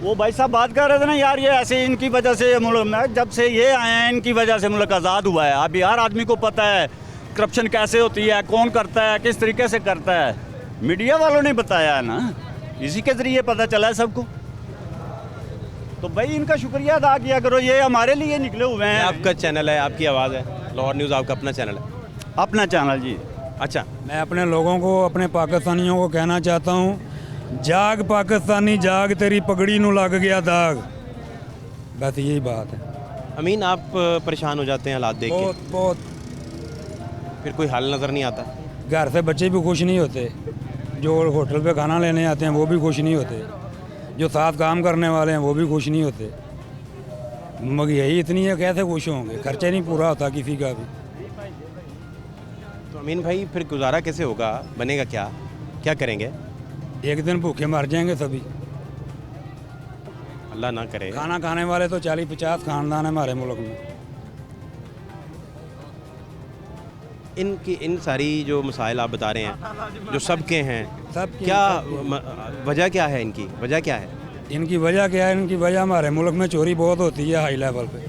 [SPEAKER 15] वो भाई साहब बात कर रहे थे ना यार, ये ऐसे इनकी वजह से मुल्क में जब से ये आए हैं इनकी वजह से मुल्क आज़ाद हुआ है। अब यार आदमी को पता है करप्शन कैसे होती है, कौन करता है, किस तरीके से करता है, मीडिया वालों ने बताया है ना, इसी के ज़रिए पता चला है सबको। तो भाई इनका शुक्रिया अदा किया करो, ये हमारे लिए निकले हुए हैं।
[SPEAKER 1] आपका चैनल है, आपकी आवाज़ है, लाहौर न्यूज़ आपका अपना चैनल है?
[SPEAKER 15] अपना चैनल जी।
[SPEAKER 1] अच्छा,
[SPEAKER 16] मैं अपने लोगों को, अपने पाकिस्तानियों को कहना चाहता हूँ, जाग पाकिस्तानी जाग, तेरी पगड़ी नू लग गया दाग, बस यही बात है।
[SPEAKER 1] अमीन आप परेशान हो जाते हैं हालात देख के?
[SPEAKER 16] बहुत।
[SPEAKER 1] फिर कोई हल नज़र नहीं आता?
[SPEAKER 16] घर से बच्चे भी खुश नहीं होते, जो होटल पे खाना लेने आते हैं वो भी खुश नहीं होते, जो साथ काम करने वाले हैं वो भी खुश नहीं होते। महंगाई इतनी है, कैसे खुश होंगे? खर्चा नहीं पूरा होता किसी का भी।
[SPEAKER 1] तो अमीन भाई फिर गुजारा कैसे होगा, बनेगा क्या, क्या करेंगे?
[SPEAKER 16] एक दिन भूखे मर जाएंगे सभी,
[SPEAKER 1] अल्लाह ना करे।
[SPEAKER 16] खाना खाने वाले तो 40-50 खानदान है हमारे मुल्क में।
[SPEAKER 1] इन सारी जो मसाइल आप बता रहे हैं, जो सबके हैं, क्या वजह क्या है? इनकी वजह क्या है?
[SPEAKER 16] इनकी वजह क्या है? इनकी वजह हमारे मुल्क में चोरी बहुत होती है हाई लेवल पे।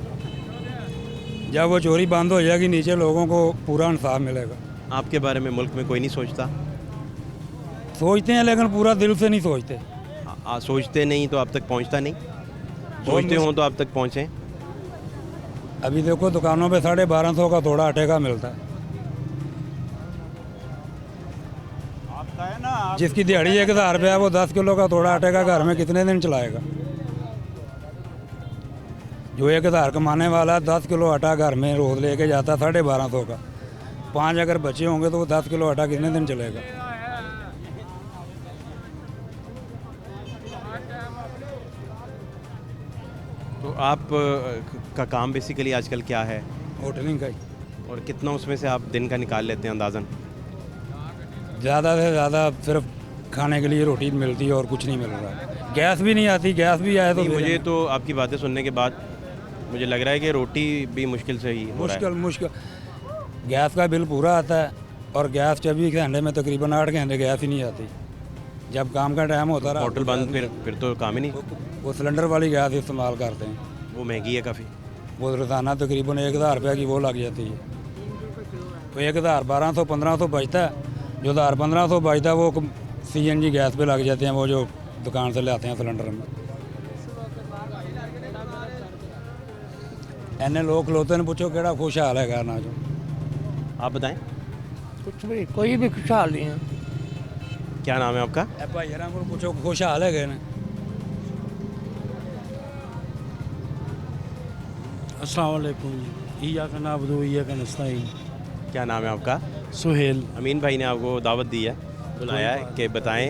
[SPEAKER 16] जब वो चोरी बंद हो जाएगी, नीचे लोगों को पूरा इंसाफ मिलेगा।
[SPEAKER 1] आपके बारे में मुल्क में कोई नहीं सोचता?
[SPEAKER 16] सोचते हैं लेकिन पूरा दिल से नहीं सोचते।
[SPEAKER 1] सोचते नहीं तो आप तक पहुंचता नहीं, सोचते हो तो आप तक पहुंचे।
[SPEAKER 16] अभी देखो दुकानों पे 1250 का थोड़ा आटे का मिलता है, जिसकी दिहाड़ी 1000 रुपया है वो 10 किलो का थोड़ा आटे का घर में कितने दिन चलाएगा? जो 1000 कमाने वाला 10 किलो आटा घर में रोज लेके जाता 1250 का, 5 अगर बच्चे होंगे तो वो 10 किलो आटा कितने दिन चलेगा?
[SPEAKER 1] तो आप का काम बेसिकली आजकल क्या है?
[SPEAKER 16] होटलिंग का ही।
[SPEAKER 1] और कितना उसमें से आप दिन का निकाल लेते हैं अंदाज़न?
[SPEAKER 16] ज़्यादा से ज़्यादा सिर्फ खाने के लिए रोटी मिलती है और कुछ नहीं मिल रहा। गैस भी नहीं आती, गैस भी आए तो
[SPEAKER 1] मुझे तो आपकी बातें सुनने के बाद मुझे लग रहा है कि रोटी भी मुश्किल से ही हो रहा है।
[SPEAKER 16] मुश्किल। गैस का बिल पूरा आता है और गैस 24 घंटे में तकरीबन 8 घंटे गैस ही नहीं आती। जब काम का टाइम होता रहा
[SPEAKER 1] होटल बंद, फिर तो काम ही नहीं।
[SPEAKER 16] वो सिलेंडर वाली गैस इस्तेमाल करते हैं,
[SPEAKER 1] वो महंगी है काफ़ी।
[SPEAKER 16] वो रोज़ाना तकरीबन 1000 रुपये की वो लग जाती है। तो 1000 1200-1500 बचता है, जो 1000-1500 बचता है वो CNG गैस पे लग जाते हैं, वो जो दुकान से ले आते हैं सिलेंडर में। एने लोग खलोते ने पूछो केड़ा खुशहाल है करना जो।
[SPEAKER 1] आप बताएं।
[SPEAKER 18] कुछ भी, कोई भी खुशहाल नहीं है।
[SPEAKER 1] क्या नाम है आपका?
[SPEAKER 16] भाई यार को पूछो खुशहाल है गए।
[SPEAKER 19] अस्सलाम वालेकुम, ईया का नाबुदु ईया का नस्ताईन।
[SPEAKER 1] क्या नाम है आपका?
[SPEAKER 19] सुहेल।
[SPEAKER 1] अमीन भाई ने आपको दावत दी है, बुलाया है कि बताएं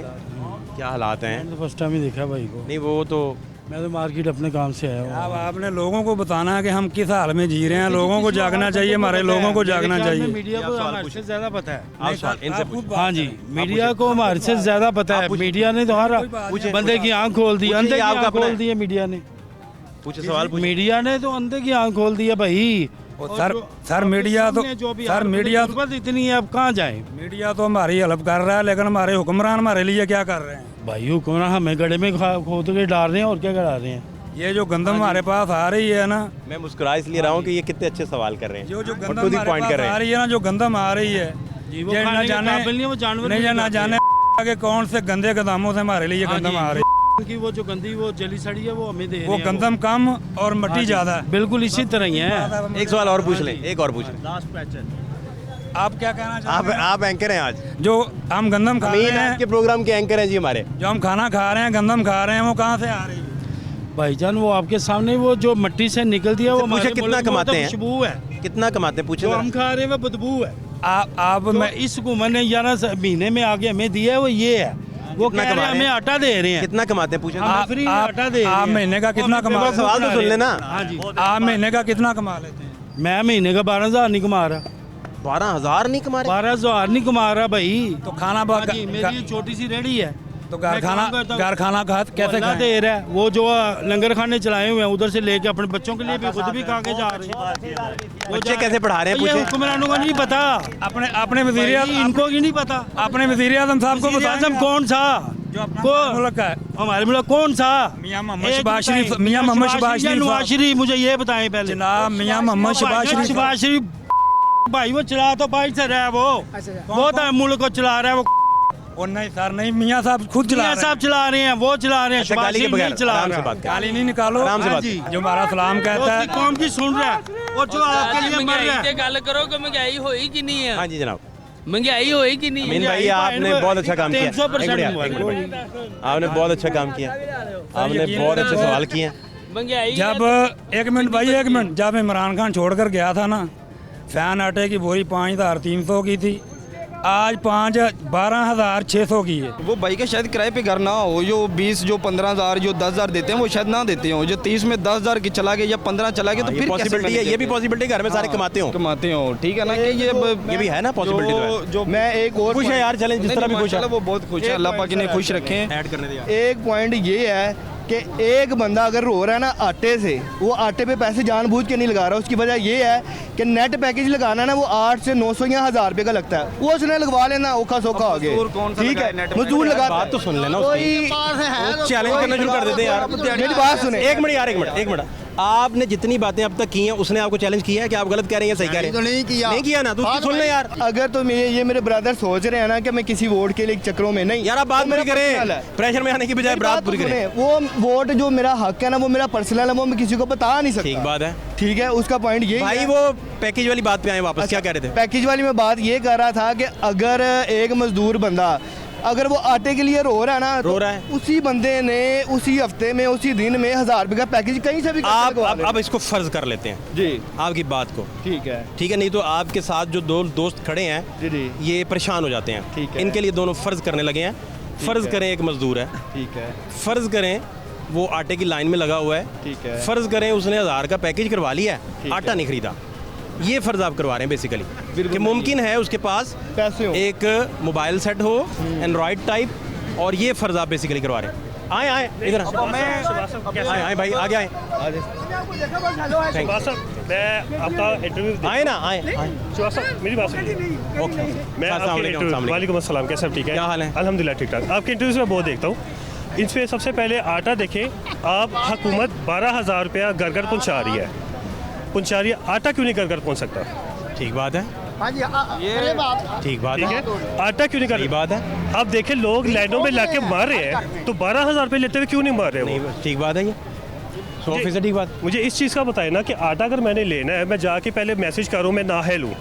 [SPEAKER 1] क्या हालात हैं?
[SPEAKER 19] मैंने तो फर्स्ट टाइम ही देखा भाई को।
[SPEAKER 1] नहीं वो तो
[SPEAKER 19] मैं तो मार्केट अपने काम से आया हूँ।
[SPEAKER 16] अब आपने लोगों को बताना है कि हम किस हाल में जी रहे हैं। लोगों को जागना चाहिए, हमारे लोगों को जागना चाहिए।
[SPEAKER 19] मीडिया को हमारे से ज़्यादा पता है।
[SPEAKER 1] इनसे
[SPEAKER 19] हाँ जी, मीडिया को हमारे से ज़्यादा पता है। मीडिया ने तो हर बंदे की आँख खोल दी, अंधे की आँख खोल दी है मीडिया ने।
[SPEAKER 1] पूछे सवाल
[SPEAKER 19] मीडिया ने तो अंधे की आँख खोल दी है भाई।
[SPEAKER 16] सर मीडिया तो
[SPEAKER 19] इतनी है, अब कहाँ जाए?
[SPEAKER 16] मीडिया तो हमारी हेल्प कर रहा है, लेकिन हमारे हुक्मरान हमारे लिए क्या कर रहे हैं?
[SPEAKER 19] भाई हुक्मरान हमें गड्ढे में खोद के डाल रहे हैं और क्या करा रहे हैं।
[SPEAKER 16] ये जो गंदम हमारे पास आ रही है ना,
[SPEAKER 1] मैं मुस्कुरा इसलिए रहा हूँ कि ये कितने अच्छे सवाल कर रहे हैं,
[SPEAKER 16] जो
[SPEAKER 1] गंदम
[SPEAKER 16] हमारे पास आ रही है ना, जो गंदम आ रही है,
[SPEAKER 19] वो
[SPEAKER 16] ना जाने के कौन से गंदे कदमों से हमारे लिए गंदम आ रही है।
[SPEAKER 19] की वो जो गंदी वो जली सड़ी है वो हमें दे
[SPEAKER 16] वो गंदम कम और मिट्टी ज्यादा है।
[SPEAKER 19] बिल्कुल इसी तरह ही है।
[SPEAKER 1] एक सवाल और पूछ लें, एक और पूछ लें।
[SPEAKER 16] आप क्या कहना चाहते हैं?
[SPEAKER 1] आप एंकर हैं आज,
[SPEAKER 16] जो हम गंदम खा रहे हैं,
[SPEAKER 1] के प्रोग्राम के एंकर हैं जी हमारे।
[SPEAKER 16] जो हम खाना खा रहे हैं, गंदम खा रहे हैं, वो कहाँ से आ रही है?
[SPEAKER 19] भाईजान वो आपके सामने वो जो मिट्टी से निकलती है वो
[SPEAKER 1] मुझे कितना कमाते हैं?
[SPEAKER 19] खुशबू है।
[SPEAKER 1] कितना कमाते हैं पूछे?
[SPEAKER 19] जो हम खा रहे हैं वो बदबू है।
[SPEAKER 16] आप
[SPEAKER 19] मैं इस हुकूमत ने 11 महीने में आगे हमें दिया है वो ये है। वो कह रहे हैं हमें आटा दे रहे हैं।
[SPEAKER 1] कितना कमाते हैं पूछे?
[SPEAKER 19] आटा दे।
[SPEAKER 16] आप महीने का कितना कमा?
[SPEAKER 1] सवाल तो सुन लेना।
[SPEAKER 19] हाँ जी,
[SPEAKER 16] आप महीने का कितना कमा लेते हैं?
[SPEAKER 19] मैं महीने का 12,000 नहीं कमा रहा।
[SPEAKER 1] 12,000 नहीं कमा रहा?
[SPEAKER 19] 12,000 नहीं कमा रहा भाई।
[SPEAKER 16] तो खाना
[SPEAKER 19] मेरी छोटी सी रेडी है,
[SPEAKER 16] तो घर खाना कैसे
[SPEAKER 19] दे रहा है? वो जो लंगर खाने चलाए हुए हैं उधर से लेके अपने बच्चों के लिए भी खुद भी खा के जा रहे हैं।
[SPEAKER 1] बच्चे कैसे पढ़ा रहे हैं पूछे?
[SPEAKER 19] हुक्मरानों को नहीं पता,
[SPEAKER 16] अपने वज़ीर आज़म
[SPEAKER 19] इनको ही नहीं पता।
[SPEAKER 16] अपने वज़ीर आज़म साहब को
[SPEAKER 19] आज़म कौन सा
[SPEAKER 16] मुल्क है
[SPEAKER 19] हमारे मुल्क कौन सा?
[SPEAKER 16] मियां मोहम्मद शहबाज शरीफ। मियां मोहम्मद शहबाज
[SPEAKER 19] शरीफ, मुझे ये बताएं पहले।
[SPEAKER 16] जनाब मियां मोहम्मद
[SPEAKER 19] शहबाज शरीफ भाई वो चला तो भाई सर है वो तो मुल्क को चला रहा है वो।
[SPEAKER 16] और नहीं सर नहीं, मियां साहब खुद
[SPEAKER 19] चला रहे हैं, वो चला रहे हैं।
[SPEAKER 1] गाली के बगैर
[SPEAKER 16] गाली नहीं निकालो, जो हमारा सलाम कहता है
[SPEAKER 19] कौन की सुन रहा है और जो आपके लिए मर रहा है।
[SPEAKER 18] गल करो कि महंगाई होई कि नहीं है?
[SPEAKER 1] हाँ जी जनाब,
[SPEAKER 18] महंगाई होई कि नहीं?
[SPEAKER 1] अमीन भाई आपने बहुत अच्छा काम किया।
[SPEAKER 19] 300%
[SPEAKER 1] आपने बहुत अच्छा काम किया, आपने बहुत अच्छे सवाल किए।
[SPEAKER 16] जब एक मिनट जब इमरान खान छोड़ कर गया था ना, फैन आटे की बोरी 5,300 की थी, आज 12,600 की है।
[SPEAKER 8] वो भाई के शायद किराए पे घर ना हो, जो 20 जो 15,000 जो 10,000 देते हैं वो शायद ना देते हो, जो 30 में 10,000 की चला गए या 15 चला गए तो फिर
[SPEAKER 1] पॉसिबिलिटी है, ये भी पॉसिबिलिटी घर में सारे कमाते हो,
[SPEAKER 8] ठीक है ना? कि ये
[SPEAKER 1] भी है ना पॉसिबिलिटी।
[SPEAKER 8] जो मैं एक और
[SPEAKER 1] खुश है यार, चलें जिस तरह भी खुश है,
[SPEAKER 8] वो बहुत खुश है, अल्लाह पाक ने खुश रखे।
[SPEAKER 1] ऐड करने दिया।
[SPEAKER 10] एक पॉइंट ये है कि एक बंदा अगर रो रहा है ना आटे से, वो आटे पे पैसे जानबूझ के नहीं लगा रहा। उसकी वजह ये है कि नेट पैकेज लगाना ना वो 800 से 900 या 1,000 रुपये का लगता है, वो उसने लगवा लेना, औखा सौखा हो गया। ठीक है, मजदूर लगा।
[SPEAKER 1] बात तो सुन लेना, चैलेंज करना शुरू कर देते हैं यार।
[SPEAKER 10] मेरी बात सुने,
[SPEAKER 1] एक मिनट। आपने जितनी बातें अब तक की हैं उसने आपको चैलेंज किया है कि आप गलत कह रहे हैं, सही कह रहे हैं?
[SPEAKER 7] तो नहीं
[SPEAKER 1] किया ना, तो सुन ले यार।
[SPEAKER 10] अगर तो ये मेरे ब्रदर सोच रहे हैं ना कि मैं किसी वोट के लिए चक्रों में नहीं,
[SPEAKER 1] यार आप बात पूरी करें, प्रेशर में आने की बजाय बात पूरी करें।
[SPEAKER 10] वो वोट जो मेरा हक है ना, वो मेरा पर्सनल है, वो मैं किसी को बता नहीं सकता।
[SPEAKER 1] ठीक बात है,
[SPEAKER 10] ठीक है। उसका पॉइंट ये
[SPEAKER 1] भाई वो पैकेज वाली बात पे आए वापस। क्या कह रहे थे?
[SPEAKER 10] पैकेज वाली में बात ये कर रहा था कि अगर एक मजदूर बंदा अगर वो आटे के लिए रो रहा है ना,
[SPEAKER 1] रो रहा है,
[SPEAKER 10] उसी बंदे ने उसी हफ्ते में उसी दिन में 1,000 रुपये का पैकेज कहीं से भी
[SPEAKER 1] अब इसको फर्ज कर लेते हैं
[SPEAKER 10] जी
[SPEAKER 1] आपकी बात को।
[SPEAKER 10] ठीक है,
[SPEAKER 1] नहीं तो आपके साथ जो दो दोस्त खड़े हैं
[SPEAKER 10] जी
[SPEAKER 1] ये परेशान हो जाते हैं।
[SPEAKER 10] ठीक है,
[SPEAKER 1] इनके लिए दोनों फर्ज करने लगे हैं। फर्ज करें एक मजदूर है,
[SPEAKER 10] ठीक है,
[SPEAKER 1] फर्ज करें वो आटे की लाइन में लगा हुआ है,
[SPEAKER 10] ठीक है,
[SPEAKER 1] फर्ज करें उसने 1,000 का पैकेज करवा लिया है, आटा नहीं खरीदा। ये फर्ज आप करवा रहे हैं बेसिकली कि मुमकिन है उसके पास
[SPEAKER 10] पैसे हो,
[SPEAKER 1] एक मोबाइल सेट हो एंड्रॉयड टाइप, और ये फर्ज आप बेसिकली करवा रहे हैं। आए इधर आए भाई, आगे आए।
[SPEAKER 17] मैं आपका इंटरव्यू
[SPEAKER 1] आए ना, आए
[SPEAKER 17] मेरी बात सुनिए।
[SPEAKER 1] ओके,
[SPEAKER 17] मैं वालेकुम अस्सलाम, कैसे सब ठीक है?
[SPEAKER 1] क्या हाल है?
[SPEAKER 17] अल्हम्दुलिल्लाह ठीक ठाक। आपके इंटरव्यूज में बहुत देखता हूँ। इसमें सबसे पहले आटा देखें, आप हुकूमत 12,000 रुपया घर घर पहुँचा रही है, आटा क्यों नहीं घर घर पहुँच सकता?
[SPEAKER 1] ठीक बात है, ठीक बात है,
[SPEAKER 17] आटा क्यों नहीं कर?
[SPEAKER 1] बात है।
[SPEAKER 17] आप देखें लोग लाइनों में लाके मार रहे हैं, तो 12,000 रुपये लेते हुए क्यों नहीं मार रहे वो?
[SPEAKER 1] ठीक बात है, ये 100% ठीक बात।
[SPEAKER 17] मुझे इस चीज़ का बताए ना कि आटा अगर मैंने लेना है, मैं जाके पहले मैसेज करूँ, मैं ना है लूँ,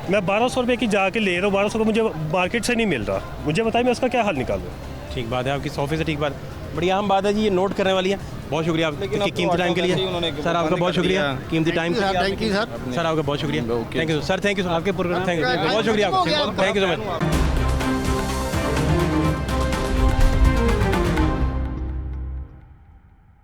[SPEAKER 17] मैं 1,200 रुपये की जाके ले रहा हूँ, 1,200 रुपये मुझे मार्केट से नहीं मिल रहा, मुझे बताइए मैं उसका क्या हल निकालूँ?
[SPEAKER 1] ठीक बात है आपकी, 100% ठीक बात। बड़ी अहम बात है जी, ये नोट करने वाली है। बहुत शुक्रिया आपकी कीमती टाइम के लिए सर, आपका बहुत शुक्रिया कीमती टाइम।
[SPEAKER 7] थैंक यू सर,
[SPEAKER 1] आपका बहुत शुक्रिया। Thank you sir, thank you sir, आपके प्रोग्राम, थैंक यू, बहुत शुक्रिया, थैंक यू सो मच।